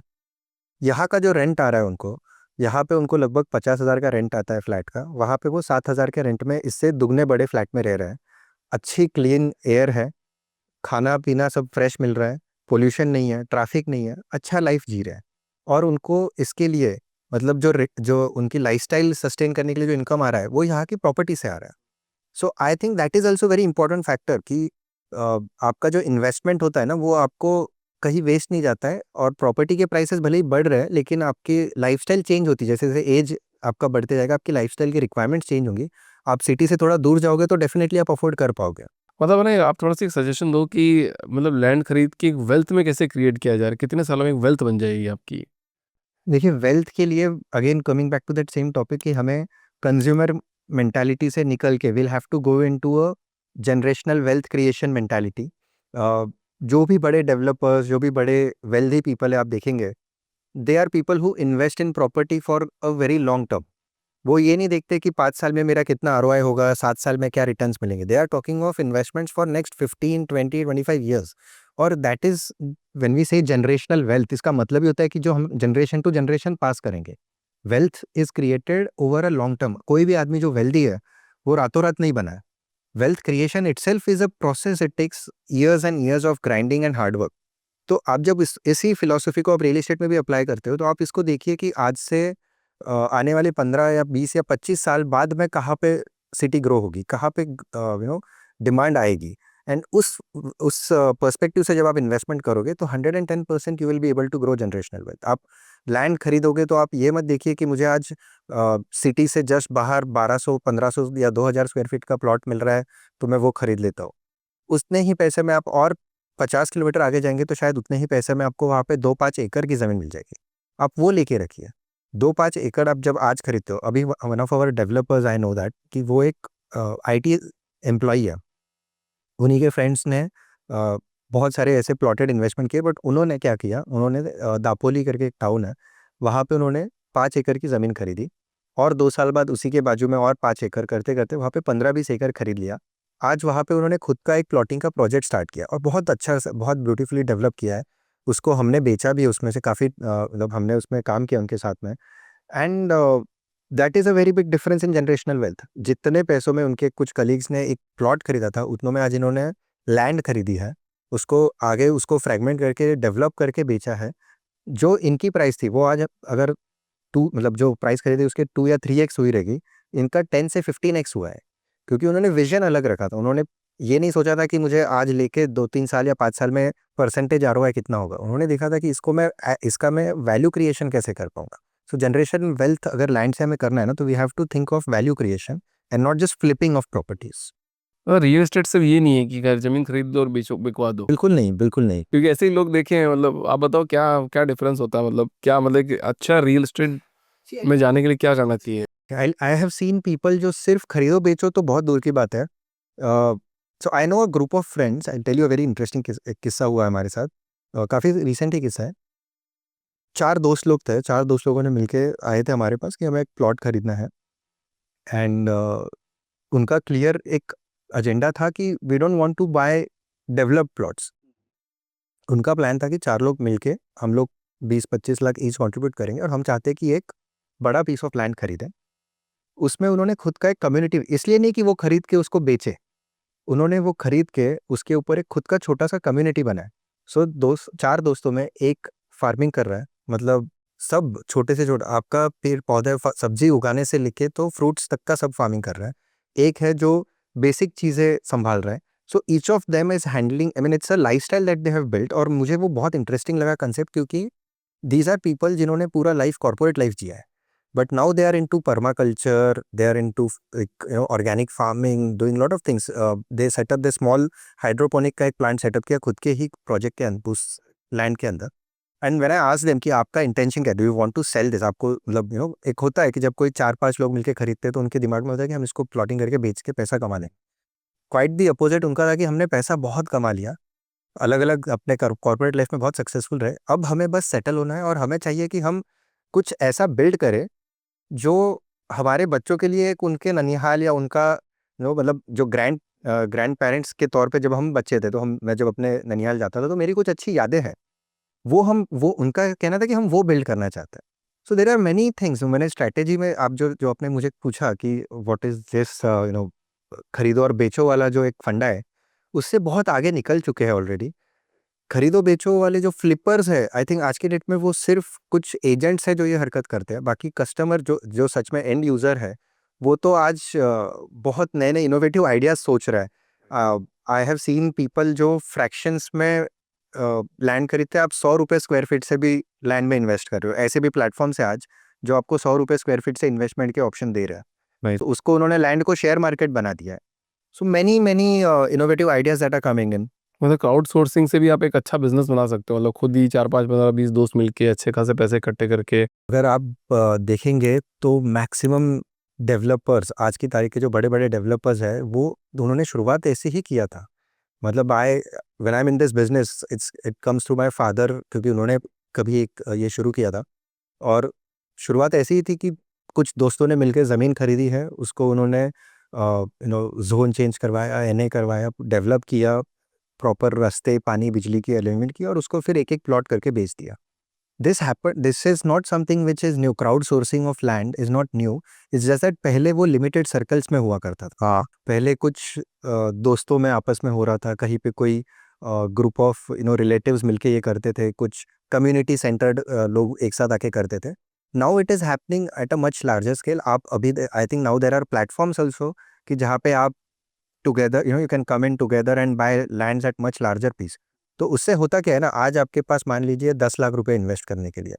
यहाँ का जो रेंट आ रहा है उनको, यहाँ पे उनको लगभग 50,000 का रेंट आता है फ्लैट का, वहाँ पे वो 7,000 के रेंट में इससे दुगने बड़े फ्लैट में रह रहे हैं। अच्छी क्लीन एयर है, खाना पीना सब फ्रेश मिल रहा है, पोल्यूशन नहीं है, ट्रैफिक नहीं है, अच्छा लाइफ जी रहे हैं। और उनको इसके लिए मतलब जो उनकी लाइफस्टाइल सस्टेन करने के लिए जो इनकम आ रहा है वो यहाँ की प्रॉपर्टी से आ रहा है। So I think that is also very important factor कि आपका जो इन्वेस्टमेंट होता है ना वो आपको कहीं वेस्ट नहीं जाता है। और प्रॉपर्टी के प्राइसेस भले ही बढ़ रहे हैं लेकिन आपकी लाइफस्टाइल चेंज होती है, जैसे जैसे एज आपका बढ़ते जाएगा आपकी लाइफस्टाइल की रिक्वायरमेंट्स चेंज होंगी। आप सिटी से थोड़ा दूर जाओगे तो डेफिनेटली आप अफोर्ड कर पाओगे। मतलब ना आप थोड़ा सा एक सजेशन दो कि मतलब लैंड खरीद के एक वेल्थ में कैसे क्रिएट किया जाए, कितने सालों में एक वेल्थ बन जाएगी आपकी? देखिए, वेल्थ के लिए again coming back to that same topic कि हमें कंज्यूमर मेंटालिटी से निकल के will have to go into a generational wealth creation mentality. जो भी बड़े डेवलपर्स, जो भी बड़े वेल्दी पीपल है आप देखेंगे, they are people who invest in property for a very long term. वो ये नहीं देखते कि 5 साल में मेरा कितना आरओआई होगा, 7 साल में क्या रिटर्न्स मिलेंगे। They are talking of investments for next 15, 20, 25 years. और that is when we say generational wealth, इसका मतलब ही होता है कि जो हम जनरेशन टू जनरेशन पास करेंगे। Wealth is created over a long term. कोई भी आदमी जो वेल्दी है वो रातों रात नहीं बना है। Wealth creation itself is a process, it takes years and years of grinding and hard work. तो आप जब इसी फिलॉसफी को आप रियल एस्टेट में भी अप्लाई करते हो, तो आप इसको देखिए कि आज से आने वाले 15 या 20 या 25 साल बाद में कहाँ पे सिटी ग्रो होगी, कहाँ पे डिमांड आएगी। एंड उस पर्सपेक्टिव से जब आप इन्वेस्टमेंट करोगे तो 110% you will be able to grow generational wealth. आप लैंड खरीदोगे तो आप ये मत देखिए कि मुझे आज सिटी से जस्ट बाहर 1200, 1500 या 2000 स्क्वायर फीट का प्लॉट मिल रहा है तो मैं वो खरीद लेता हूँ। उतने ही पैसे में आप और 50 किलोमीटर आगे जाएंगे तो शायद उतने ही पैसे में आपको वहाँ पे 2-5 एकड़ की ज़मीन मिल जाएगी। आप वो लेके रखिए। 2-5 एकड़ आप जब आज खरीदते हो, अभी one of our developers, I know that, कि वो एक आईटी एम्प्लॉई है। उन्हीं के फ्रेंड्स ने बहुत सारे ऐसे प्लॉटेड इन्वेस्टमेंट किए, बट उन्होंने क्या किया, उन्होंने दापोली करके एक टाउन है, वहाँ पे उन्होंने 5 एकड़ की ज़मीन खरीदी। और 2 साल बाद उसी के बाजू में और 5 एकड़ करते करते वहाँ पे 15-20 एकड़ खरीद लिया। आज वहाँ पे उन्होंने खुद का एक प्लॉटिंग का प्रोजेक्ट स्टार्ट किया और बहुत अच्छा बहुत ब्यूटीफुली डेवलप किया है। उसको हमने बेचा भी, उसमें से काफ़ी मतलब हमने उसमें काम किया उनके साथ में। And that is a very big difference in generational wealth. जितने पैसों में उनके कुछ कलीग्स ने एक प्लॉट खरीदा था, उतनों में आज इन्होंने लैंड खरीदी है, उसको आगे उसको फ्रैगमेंट करके डेवलप करके बेचा है। जो इनकी प्राइस थी वो आज अगर टू मतलब जो प्राइस खरीदी उसके 2 या 3x हुई रहेगी, इनका 10 से 15x हुआ है। क्योंकि उन्होंने विजन अलग रखा था। उन्होंने ये नहीं सोचा था कि मुझे आज लेके 2-3 साल या 5 साल में परसेंटेज आरओआई कितना होगा। उन्होंने देखा था कि इसका मैं वैल्यू क्रिएशन कैसे कर पाऊंगा। सो जनरेशन वेल्थ अगर लैंड से हमें करना है ना, तो we have to think of value creation and not just flipping of properties. Real estate सिर्फ ये नहीं है कि घर ज़मीन खरीद दो और बेचो बिकवा दो। बिल्कुल नहीं, बिल्कुल नहीं। क्योंकि ऐसे ही लोग देखे हैं, मतलब आप बताओ क्या क्या डिफरेंस होता है, मतलब क्या, मतलब कि अच्छा रियल एस्टेट में जाने के लिए क्या करना चाहिए? आई हैव सीन पीपल जो सिर्फ खरीदो बेचो तो बहुत दूर की बात है। So I know a group of friends, I tell you a very interesting किस्सा हुआ है हमारे साथ। काफ़ी रिसेंट ही किस्सा है। 4 दोस्त लोग थे, 4 दोस्त लोगों ने मिलके आए थे हमारे पास कि हमें एक प्लॉट खरीदना है। एंड उनका क्लियर एक एजेंडा था कि we don't want to buy develop plots. उनका प्लान था कि 4 लोग मिलके हम लोग 20-25 लाख ईच कंट्रीब्यूट करेंगे और हम चाहते हैं कि एक बड़ा पीस ऑफ लैंड खरीदें। उसमें उन्होंने खुद का एक कम्युनिटी, इसलिए नहीं कि वो खरीद के उसको बेचे, उन्होंने वो खरीद के उसके ऊपर एक खुद का छोटा सा कम्युनिटी बनाया। सो 4 दोस्तों में एक फार्मिंग कर रहा है, मतलब सब छोटे से छोटा, आपका पेड़ पौधे सब्जी उगाने से लेके तो फ्रूट्स तक का सब फार्मिंग कर रहा है। एक है जो बेसिक चीज़ें संभाल रहा है। So each of them is handling, I mean it's a lifestyle that they have built. और मुझे वो बहुत इंटरेस्टिंग लगा कंसेप्ट, क्योंकि दीज आर पीपल जिन्होंने पूरा लाइफ कॉर्पोरेट लाइफ जिया है, but now they are into permaculture, they are into organic farming, doing lot of things. They set up the small hydroponic का एक प्लांट सेटअप किया खुद के ही प्रोजेक्ट के अंदर, उस लैंड के अंदर। And when I asked them कि आपका इंटेंशन क्या है, do you want to sell this, आपको मतलब एक होता है कि जब कोई 4-5 लोग मिलकर खरीदते हैं तो उनके दिमाग में होता है कि हम इसको प्लॉटिंग करके बेच के पैसा कमा लें। क्वाइट दी अपोजिट उनका था कि हमने पैसा बहुत कमा लिया, अलग अलग अपने कॉर्पोरेट लाइफ में बहुत सक्सेसफुल रहे, अब हमें बस सेटल होना है और हमें चाहिए कि हम कुछ ऐसा बिल्ड करें जो हमारे बच्चों के लिए एक उनके ननिहाल या उनका मतलब जो ग्रैंड पेरेंट्स के तौर पे जब हम बच्चे थे, तो मैं जब अपने ननिहाल जाता था तो मेरी कुछ अच्छी यादें हैं। वो उनका कहना था कि हम वो बिल्ड करना चाहते हैं। So there are many things. मैंने स्ट्रैटेजी में, आप जो जो आपने मुझे पूछा कि व्हाट इज दिस खरीदो और बेचो वाला जो एक फंडा है, उससे बहुत आगे निकल चुके हैं ऑलरेडी। खरीदो बेचो वाले जो फ्लिपर्स है, आई थिंक आज के डेट में वो सिर्फ कुछ एजेंट्स हैं जो ये हरकत करते हैं। बाकी कस्टमर जो जो सच में एंड यूज़र है, वो तो आज बहुत नए नए इनोवेटिव आइडियाज सोच रहा है। आई हैव सीन पीपल जो फ्रैक्शंस में लैंड खरीदते हैं। आप 100 रुपये स्क्वायर फीट से भी लैंड में इन्वेस्ट कर रहे हो। ऐसे भी प्लेटफॉर्म्स है आज जो आपको 100 रुपये स्क्वायर फीट से इन्वेस्टमेंट के ऑप्शन दे रहा है। राइट। तो उसको उन्होंने लैंड को शेयर मार्केट बना दिया है। So many many innovative ideas that are coming in. मतलब क्राउड सोर्सिंग से भी आप एक अच्छा बिजनेस बना सकते हो, मतलब खुद ही 4-5-15-20 दोस्त मिलके अच्छे खासे पैसे इकट्ठे करके। अगर आप देखेंगे तो मैक्सिमम डेवलपर्स, आज की तारीख के जो बड़े बड़े डेवलपर्स हैं, वो उन्होंने शुरुआत ऐसे ही किया था। मतलब when I am in this business, it comes through my father, क्योंकि उन्होंने कभी एक ये शुरू किया था। और शुरुआत ऐसी ही थी कि कुछ दोस्तों ने मिलकर ज़मीन खरीदी है, उसको उन्होंने जोन चेंज करवाया, एनए करवाया, डेवलप किया, प्रॉपर रास्ते, पानी, बिजली की अरेंजमेंट की और उसको फिर एक एक प्लॉट करके बेच दिया. This is not something which is new. Crowd sourcing of land is not new. It's just that पहले वो लिमिटेड सर्कल्स में हुआ करता था. हाँ पहले कुछ दोस्तों में आपस में हो रहा था, कहीं पे कोई ग्रुप ऑफ रिलेटिव्स मिलके ये करते थे, कुछ कम्युनिटी सेंटर्ड लोग एक साथ आके करते थे. Now it is happening at a much larger scale. आप अभी I think now there are platforms also कि जहाँ पे आप together you can come in together and buy lands at much larger piece. तो उससे होता क्या है ना, आज आपके पास मान लीजिए 10 लाख रुपए इन्वेस्ट करने के लिए.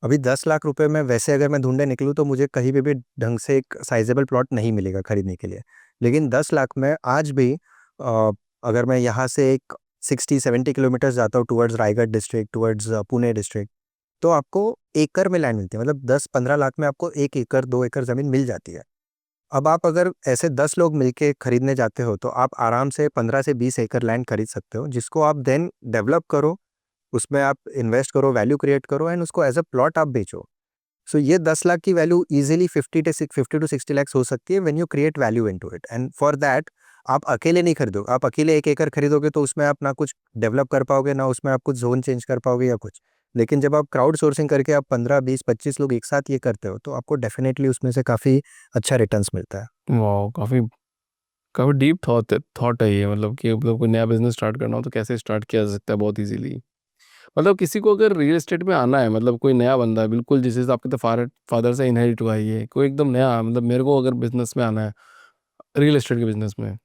अभी 10 लाख रुपए में वैसे अगर मैं ढूंढने निकलूँ तो मुझे कहीं पे भी ढंग से एक साइजेबल प्लॉट नहीं मिलेगा खरीदने के लिए. लेकिन 10 लाख में आज भी अगर मैं यहाँ से एक 60-70 किलोमीटर जाता हूँ towards Raigarh district, towards Pune district, तो आपको एकड़ में लैंड मिलती है. मतलब 10-15 लाख में आपको 1 एकड़ 2 एकड़ ज़मीन मिल जाती है. अब आप अगर ऐसे 10 लोग मिलके खरीदने जाते हो तो आप आराम से 15 से 20 एकड़ लैंड खरीद सकते हो, जिसको आप देन डेवलप करो, उसमें आप इन्वेस्ट करो, वैल्यू क्रिएट करो एंड उसको एज अ प्लॉट आप बेचो. सो ये 10 लाख की वैल्यू इजीली 50 to 60 lakhs हो सकती है when you create value into it. And for that आप अकेले नहीं खरीदोगे. आप अकेले 1 एकड़ खरीदोगे तो उसमें आप ना कुछ डेवलप कर पाओगे, ना उसमें आप कुछ जोन चेंज कर पाओगे या कुछ. लेकिन जब आप क्राउड सोर्सिंग करके आप 15, 20, 25 लोग एक साथ ये करते हो तो आपको डेफिनेटली उसमें से काफ़ी अच्छा रिटर्न्स मिलता है. वाह, काफ़ी काफ़ी डीप थॉट है ये, मतलब कि मतलब कोई नया बिजनेस स्टार्ट करना हो तो कैसे स्टार्ट किया जा सकता है बहुत इजीली. मतलब किसी को अगर रियल एस्टेट में आना है, मतलब कोई नया बंदा है बिल्कुल, जिस हिसाब आपके तो फादर से इनहेरिट हुआ है ये, कोई एकदम नया, मतलब मेरे को अगर बिजनेस में आना है, रियल एस्टेट के बिजनेस में,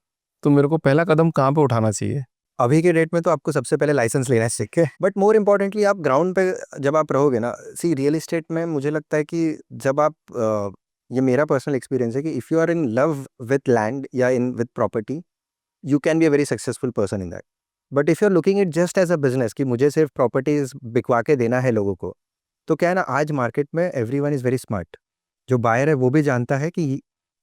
तो मेरे को पहला कदम कहाँ पे उठाना चाहिए? अभी के डेट में तो आपको सबसे पहले लाइसेंस लेना है सीख, बट मोर इम्पोर्टेंटली आप ग्राउंड पे जब आप रहोगे ना, सी रियल इस्टेट में मुझे लगता है कि जब आप ये मेरा पर्सनल एक्सपीरियंस है कि if you are in love with land या in with property, you can be a very successful person in that. But if you are looking it just as a business कि मुझे सिर्फ properties बिकवा के देना है लोगों को, तो क्या है ना, आज मार्केट में everyone is very smart. जो बायर है वो भी जानता है कि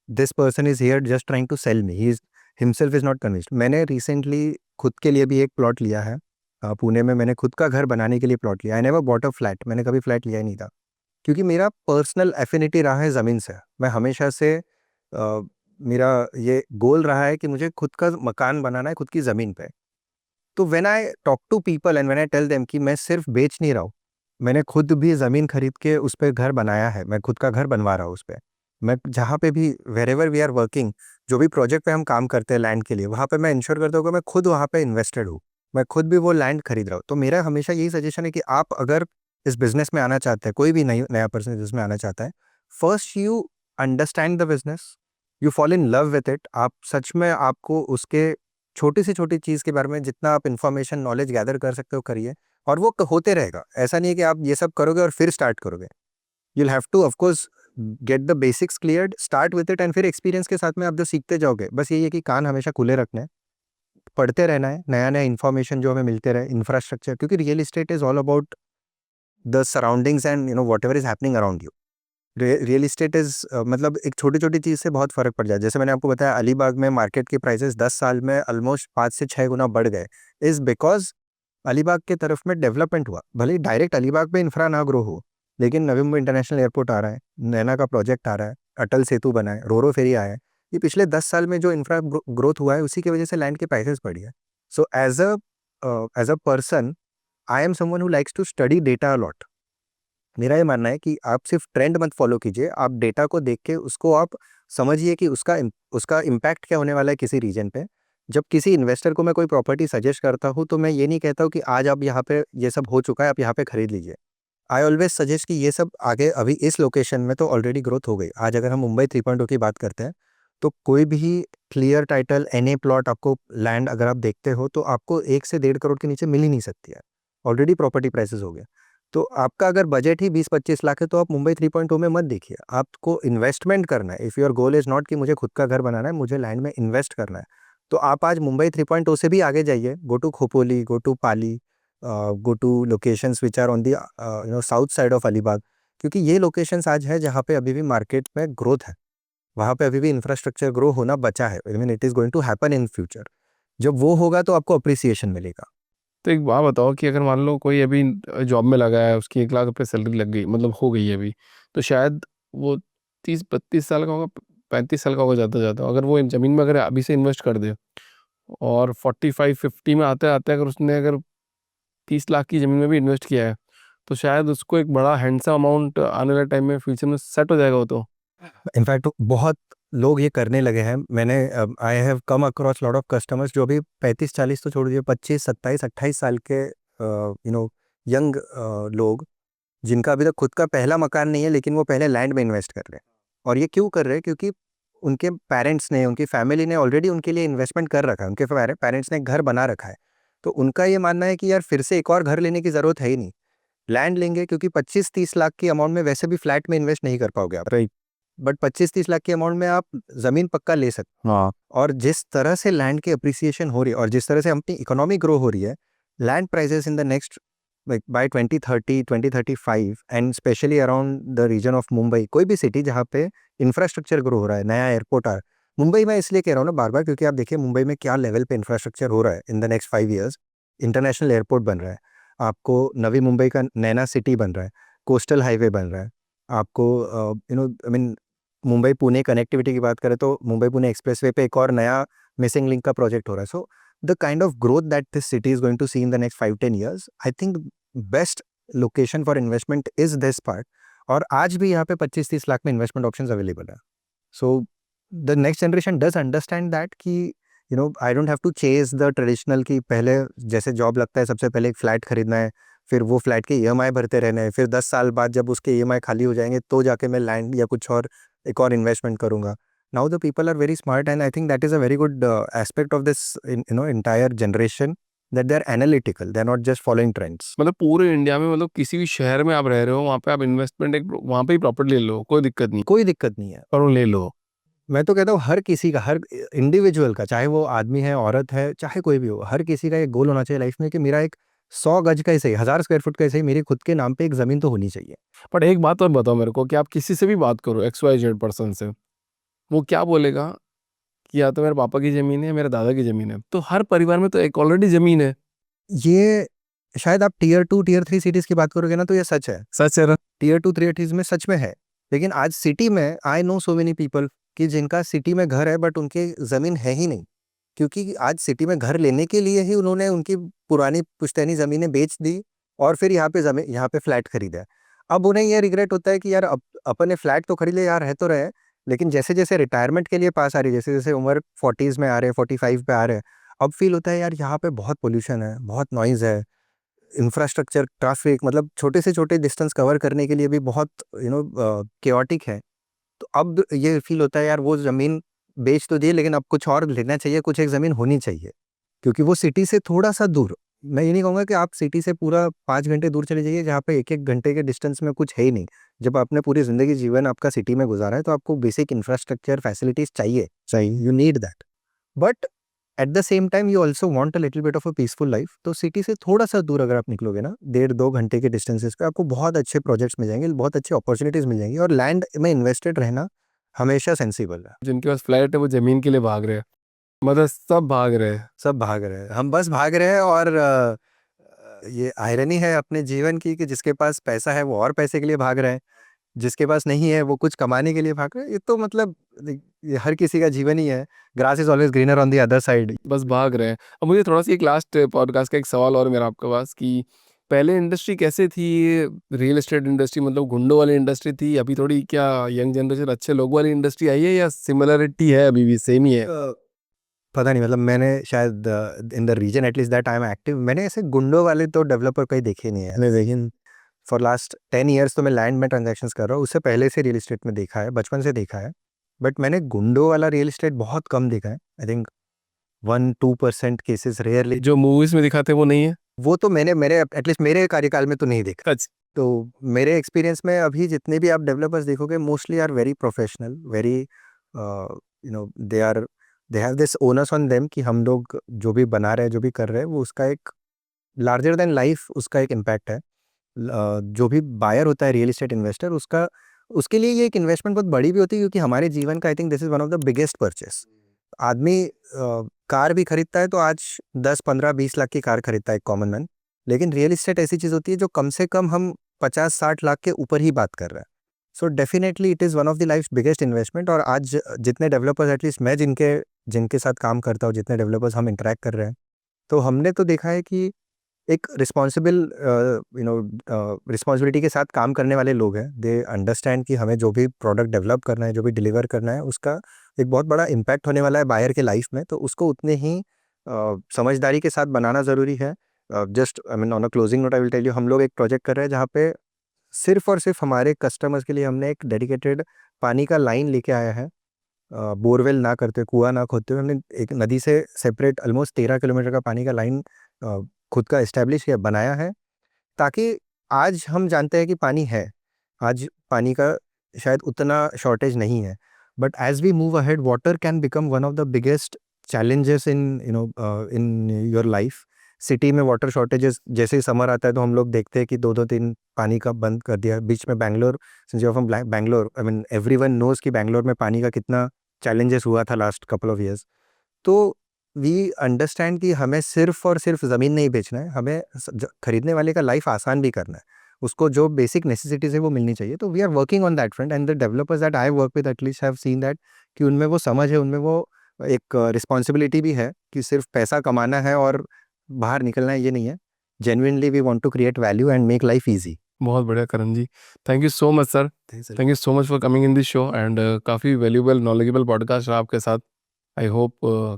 this person is here just trying to sell me, he is himself is not convinced. मैंने रिसेंटली खुद के लिए भी एक प्लॉट लिया है. पुणे में मैंने खुद का घर बनाने के लिए प्लॉट लिया. I never bought a flat. मैंने कभी फ्लैट लिया ही नहीं था, क्योंकि मेरा पर्सनल एफिनिटी रहा है ज़मीन से. मैं हमेशा से मेरा ये गोल रहा है कि मुझे खुद का मकान बनाना है खुद की ज़मीन पे. तो when I talk to people and when I tell them कि मैं सिर्फ बेच नहीं रहा हूँ, मैंने खुद भी ज़मीन खरीद के उस पे घर बनाया है, मैं खुद का घर बनवा रहा हूँ उस पे. मैं जहाँ पे भी wherever we are working, जो भी प्रोजेक्ट पे हम काम करते हैं लैंड के लिए, वहाँ पे मैं इंश्योर करता हूँ कि मैं खुद वहाँ पे इन्वेस्टेड हूँ, मैं खुद भी वो लैंड खरीद रहा हूँ. तो मेरा हमेशा यही सजेशन है कि आप अगर इस बिजनेस में आना चाहते हैं, कोई भी नया पर्सन इसमें आना चाहता है, first you understand the business, you fall in love with it. आप सच में आपको उसके छोटी से छोटी चीज़ के बारे में जितना आप इन्फॉर्मेशन नॉलेज गैदर कर सकते हो करिए, और वो होते रहेगा. ऐसा नहीं है कि आप ये सब करोगे और फिर स्टार्ट करोगे. you'll have to of course get the basics cleared, start with it, and फिर एक्सपीरियंस के साथ में आप जो सीखते जाओगे, बस यही है कि कान हमेशा खुले रखना है, पढ़ते रहना है, नया नया इन्फॉर्मेशन जो हमें मिलते रहे, इंफ्रास्ट्रक्चर, क्योंकि real estate is all about the surroundings and what ever is happening around you. Real estate is मतलब एक छोटी छोटी चीज़ से बहुत फर्क पड़ जाए. जैसे मैंने आपको बताया, अलीबाग में मार्केट के प्राइसेस 10 साल में ऑलमोस्ट 5 से 6 गुना बढ़ गए. इज बिकॉज अलीबाग के तरफ में डेवलपमेंट हुआ. भले डायरेक्ट अलीबाग में इंफ्रा ना ग्रो हो, लेकिन नवी मुंबई इंटरनेशनल एयरपोर्ट आ रहा है, नैना का प्रोजेक्ट आ रहा है, अटल सेतु बना है, रोरो फेरी आया है. ये पिछले 10 साल में जो इंफ्रा ग्रोथ हुआ है, उसी की वजह से लैंड के प्राइसेस बढ़ी है. So as a person, I am someone who likes to study data a lot. मेरा ये मानना है कि आप सिर्फ ट्रेंड मत फॉलो कीजिए, आप डेटा को देख के उसको आप समझिए कि उसका इम्पैक्ट क्या होने वाला है किसी रीजन पे. जब किसी इन्वेस्टर को मैं कोई प्रॉपर्टी सजेस्ट करता हूँ तो मैं ये नहीं कहता हूँ कि आज आप यहाँ पे ये सब हो चुका है, आप यहाँ पे खरीद लीजिए. आई ऑलवेज सजेस्ट कि ये सब आगे अभी इस लोकेशन में तो ऑलरेडी ग्रोथ हो गई. आज अगर हम मुंबई 3.0 की बात करते हैं, तो कोई भी क्लियर टाइटल एनए प्लॉट आपको लैंड अगर आप देखते हो तो आपको 1 से 1.5 करोड़ के नीचे मिल ही नहीं सकती है. ऑलरेडी प्रॉपर्टी प्राइसेस हो गए. तो आपका अगर बजट ही 20-25 लाख है तो आप मुंबई 3.0 में मत देखिए, आपको इन्वेस्टमेंट करना है. If your goal is not कि मुझे खुद का घर बनाना है, मुझे लैंड में इन्वेस्ट करना है, तो आप आज मुंबई 3.0 से भी आगे जाइए. Go to Khopoli, go to Pali, go to locations which are on the south side of Alibag, क्योंकि ये लोकेशंस आज है जहाँ पे अभी भी मार्केट में ग्रोथ है, वहाँ पे अभी भी इंफ्रास्ट्रक्चर ग्रो होना बचा है. I mean it is going to happen in future. जब वो होगा तो आपको अप्रिसिएशन मिलेगा. तो एक बात बताओ कि अगर मान लो कोई अभी जॉब में लगा है, उसकी 1 लाख रुपए सैलरी लग गई, मतलब हो गई है अभी, तो शायद वो 30-32 साल का होगा, 35 साल का होगा ज़्यादा ज़्यादा, अगर वो ज़मीन में अगर अभी से इन्वेस्ट कर दे और 45-50 में आते आते अगर उसने अगर 30 लाख की ज़मीन में भी इन्वेस्ट किया है, तो शायद उसको एक बड़ा हैंडसम अमाउंट आने वाले टाइम में फ्यूचर में सेट हो जाएगा वो तो। इनफैक्ट बहुत लोग ये करने लगे हैं। मैंने I have come across lot of customers जो अभी 35-40 तो छोड़ दीजिए, 25-27-28 साल के यंग लोग जिनका अभी तक खुद का पहला मकान नहीं है, लेकिन वो पहले लैंड में इन्वेस्ट कर रहे हैं। और ये क्यों कर रहे हैं? क्योंकि उनके पेरेंट्स ने, उनकी फैमिली ने ऑलरेडी उनके लिए इन्वेस्टमेंट कर रखा है, उनके पेरेंट्स ने घर बना रखा है। तो उनका ये मानना है कि यार फिर से एक और घर लेने की ज़रूरत है ही नहीं, लैंड लेंगे, क्योंकि 25-30 लाख की अमाउंट में वैसे भी फ्लैट में इन्वेस्ट नहीं कर पाओगे आप, राइट। बट 25-30 लाख के अमाउंट में आप ज़मीन पक्का ले सकते। हाँ। और जिस तरह से लैंड की अप्रिसिएशन हो रही है और जिस तरह से अपनी इकोनॉमी ग्रो हो रही है, land prices in the next by 2030 2035 and specially around the region of Mumbai, कोई भी सिटी जहाँ पे इंफ्रास्ट्रक्चर ग्रो हो रहा है, नया एयरपोर्ट आ रहा है। मुंबई में इसलिए कह रहा हूँ ना बार बार, क्योंकि आप देखिए मुंबई में क्या लेवल पे इंफ्रास्ट्रक्चर हो रहा है इन the next 5 years. International airport बन रहा है, आपको नवी मुंबई का नैना सिटी बन रहा है, कोस्टल हाईवे बन रहा है, आपको I mean Mumbai Pune connectivity की बात करें तो मुंबई पुणे एक्सप्रेसवे पे एक और नया मिसिंग लिंक का प्रोजेक्ट हो रहा है। So the kind of growth that this city is going to see in the next 5-10 years, I think best location for investment is this part. और आज भी यहाँ पे 25-30 लाख में इन्वेस्टमेंट ऑप्शंस अवेलेबल है। So the next generation does understand that कि I don't have to chase the traditional कि पहले जैसे जॉब लगता है सबसे पहले एक फ्लैट खरीदना है, फिर वो फ्लैट के ईएमआई भरते रहना है, फिर 10 साल बाद जब उसके ईएमआई खाली हो जाएंगे तो जाके मैं लैंड या कुछ और एक और इन्वेस्टमेंट करूंगा। Now the people are very smart and I think that is a very good aspect of this entire generation, that they are analytical, they are not just following trends. मतलब पूरे India में, मतलब किसी भी शहर में आप रह रहे हो, वहाँ पे आप इन्वेस्टमेंट एक वहाँ पे ही प्रॉपर्टी ले लो, कोई दिक्कत नहीं, कोई दिक्कत नहीं है। और वो ले लो। मैं तो कहता हूँ हर किसी का, हर इंडिविजुअल का, चाहे वो आदमी है, औरत है, चाहे कोई भी हो, हर किसी का एक गोल होना चाहिए लाइफ में कि मेरा एक 100 गज का ही सही, 1000 स्क्वायर फुट का ही सही, मेरे खुद के नाम पे एक ज़मीन तो होनी चाहिए। बट एक बात और बताओ मेरे को कि आप किसी से भी बात करो XYZ पर्सन से, वो क्या बोलेगा कि या तो मेरे पापा की ज़मीन है, मेरे दादा की ज़मीन है, तो हर परिवार में तो एक ऑलरेडी ज़मीन है। ये शायद आप टियर 2 टियर 3 सिटीज़ की बात करोगे ना तो ये सच है, सच है ना? टियर 2 टियर 3 में सच में है। लेकिन आज सिटी में I know so many people कि जिनका सिटी में घर है बट उनके ज़मीन है ही नहीं, क्योंकि आज सिटी में घर लेने के लिए ही उन्होंने उनकी पुरानी पुश्तैनी ज़मीनें बेच दी और फिर यहाँ पे फ्लैट खरीदा है। अब उन्हें ये रिग्रेट होता है कि यार अपन ने फ्लैट तो खरीद लिया, यार रह तो रहे, लेकिन जैसे-जैसे रिटायरमेंट के लिए पास आ रही है, जैसे-जैसे उम्र 40s में आ रहे हैं, 45 पे आ रहे हैं, अब फ़ील होता है यार यहाँ पे बहुत पॉल्यूशन है, बहुत नॉइज़ है, इंफ्रास्ट्रक्चर, ट्रैफ़िक, मतलब छोटे से छोटे डिस्टेंस कवर करने के लिए भी बहुत केओटिक है। तो अब ये फ़ील होता है यार वो ज़मीन बेच तो दी लेकिन अब कुछ और लेना चाहिए, कुछ एक ज़मीन होनी चाहिए। क्योंकि वो सिटी से थोड़ा-सा दूर, मैं ये नहीं कहूँगा कि आप सिटी से पूरा 5 घंटे दूर चले जाइए जहाँ पे 1-1 घंटे के डिस्टेंस में कुछ है ही नहीं। जब आपने पूरी ज़िंदगी जीवन आपका सिटी में गुज़ारा है तो आपको बेसिक इंफ्रास्ट्रक्चर फैसिलिटीज़ चाहिए, you need that. But at the same time you also want a little bit of a peaceful life. तो सिटी से थोड़ा-सा दूर अगर आप निकलोगे ना, 1.5-2 घंटे के डिस्टेंसेस पे आपको बहुत अच्छे प्रोजेक्ट्स मिल जाएँगे, बहुत अच्छी अपॉर्च्युनिटीज़ मिल जाएँगी और लैंड में इन्वेस्टेड रहना हमेशा सेंसिबल है। जिनके पास फ्लैट है वो ज़मीन के लिए भाग रहे हैं, मतलब सब भाग रहे हैं। सब भाग रहे हैं, हम बस भाग रहे हैं और ये आयरनी है अपने जीवन की कि जिसके पास पैसा है वो और पैसे के लिए भाग रहे हैं, जिसके पास नहीं है वो कुछ कमाने के लिए भाग रहे हैं। ये तो मतलब ये हर किसी का जीवन ही है, grass is always greener on the other side. बस भाग रहे हैं। अब मुझे थोड़ा-सा एक लास्ट पॉडकास्ट का एक सवाल और मेरा आपके पास कि पहले इंडस्ट्री कैसे थी? रियल एस्टेट इंडस्ट्री मतलब गुंडों वाली इंडस्ट्री थी, अभी थोड़ी क्या यंग जनरेशन अच्छे लोगों वाली इंडस्ट्री आई है या सिमिलरिटी है अभी भी सेम ही है? पता नहीं, मतलब मैंने शायद in the region at least that I am active, मैंने ऐसे गुंडों वाले तो डेवलपर कहीं देखे नहीं है। लेकिन फॉर लास्ट 10 ईयर्स तो मैं लैंड में ट्रांजैक्शंस कर रहा हूँ, उससे पहले से रियल एस्टेट में देखा है, बचपन से देखा है। बट मैंने गुंडों वाला रियल एस्टेट बहुत कम देखा है। I think 1-2% cases rarely. जो मूवीज़ में दिखाते हैं वो नहीं है? वो तो मैंने मेरे एटलीस्ट मेरे कार्यकाल में तो नहीं देखा। सच। तो मेरे एक्सपीरियंस में अभी जितने भी आप डेवलपर्स देखोगे mostly are very professional, very they have this onus on them कि हम लोग जो भी बना रहे हैं, जो भी कर रहे हैं, वो उसका एक लार्जर देन लाइफ उसका एक इम्पैक्ट है। जो भी बायर होता है रियल एस्टेट इन्वेस्टर, उसका उसके लिए ये एक इन्वेस्टमेंट बहुत बड़ी भी होती है, क्योंकि हमारे जीवन का I think this is one of the biggest purchase. आदमी कार भी खरीदता है तो आज 10-15-20 लाख की कार खरीदता है एक कॉमन मैन, लेकिन रियल एस्टेट ऐसी चीज़ होती है जो कम से कम हम 50-60 लाख के ऊपर ही बात कर रहे हैं। So definitely it is one of the life's biggest investment. और आज जितने डेवलपर्स, एटलीस्ट मैं जिनके साथ काम करता हूँ, जितने डेवलपर्स हम इंटरेक्ट कर रहे हैं, तो हमने तो देखा है कि एक रिस्पॉन्सिबिलिटी के साथ काम करने वाले लोग हैं। दे अंडरस्टैंड कि हमें जो भी प्रोडक्ट डेवलप करना है, जो भी डिलीवर करना है, उसका एक बहुत बड़ा इम्पैक्ट होने वाला है बायर के लाइफ में, तो उसको उतने ही समझदारी के साथ बनाना ज़रूरी है। Just I mean on a closing note I will tell you, हम लोग एक प्रोजेक्ट कर रहे हैं जहाँ पे सिर्फ और सिर्फ हमारे कस्टमर्स के लिए हमने एक डेडिकेटेड पानी का लाइन लेके आया है। बोरवेल ना करते, कुआं ना खोदते हुए हमने एक नदी से सेपरेट ऑलमोस्ट 13 किलोमीटर का पानी का लाइन खुद का इस्टेब्लिश किया, बनाया है, ताकि आज हम जानते हैं कि पानी है, आज पानी का शायद उतना शॉर्टेज नहीं है, but as we move ahead water can become one of the biggest challenges in your life. City में वाटर शॉर्टेजेस, जैसे ही समर आता है तो हम लोग देखते हैं कि 2-2 दिन पानी का बंद कर दिया। बीच में Bangalore, since you are from Bangalore, I mean everyone knows कि बैंगलोर में पानी का कितना चैलेंजेस हुआ था लास्ट कपल ऑफ ईयर्स। तो वी अंडरस्टैंड कि हमें सिर्फ और सिर्फ ज़मीन नहीं बेचना है, हमें खरीदने वाले का लाइफ आसान भी करना है, उसको जो बेसिक नेसेसिटीज़ है वो मिलनी चाहिए। तो we are working on that front, and the developers that I work with at least have seen that कि उनमें वो समझ है, उनमें वो एक रिस्पॉन्सिबिलिटी भी है कि सिर्फ पैसा कमाना है और बाहर निकलना है, ये नहीं है। Genuinely we want to create value and make life easy. बहुत बढ़िया Karan ji, thank you so much sir, thank you so much for coming in this show and काफ़ी वैल्यूबल नॉलेजेबल पॉडकास्ट रहा आपके साथ। आई होप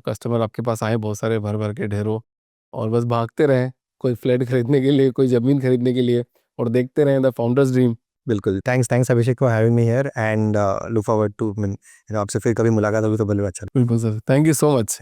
कस्टमर आपके पास आए बहुत सारे भर भर के ढेरों, और बस भागते रहें, कोई फ्लैट खरीदने के लिए, कोई ज़मीन खरीदने के लिए, और देखते रहें द फाउंडर्स ड्रीम। बिल्कुल, thanks Abhishek for having me here, and look forward to आपसे फिर कभी मुलाकात होगी तो बल्कि अच्छा। बिल्कुल sir, thank you so much.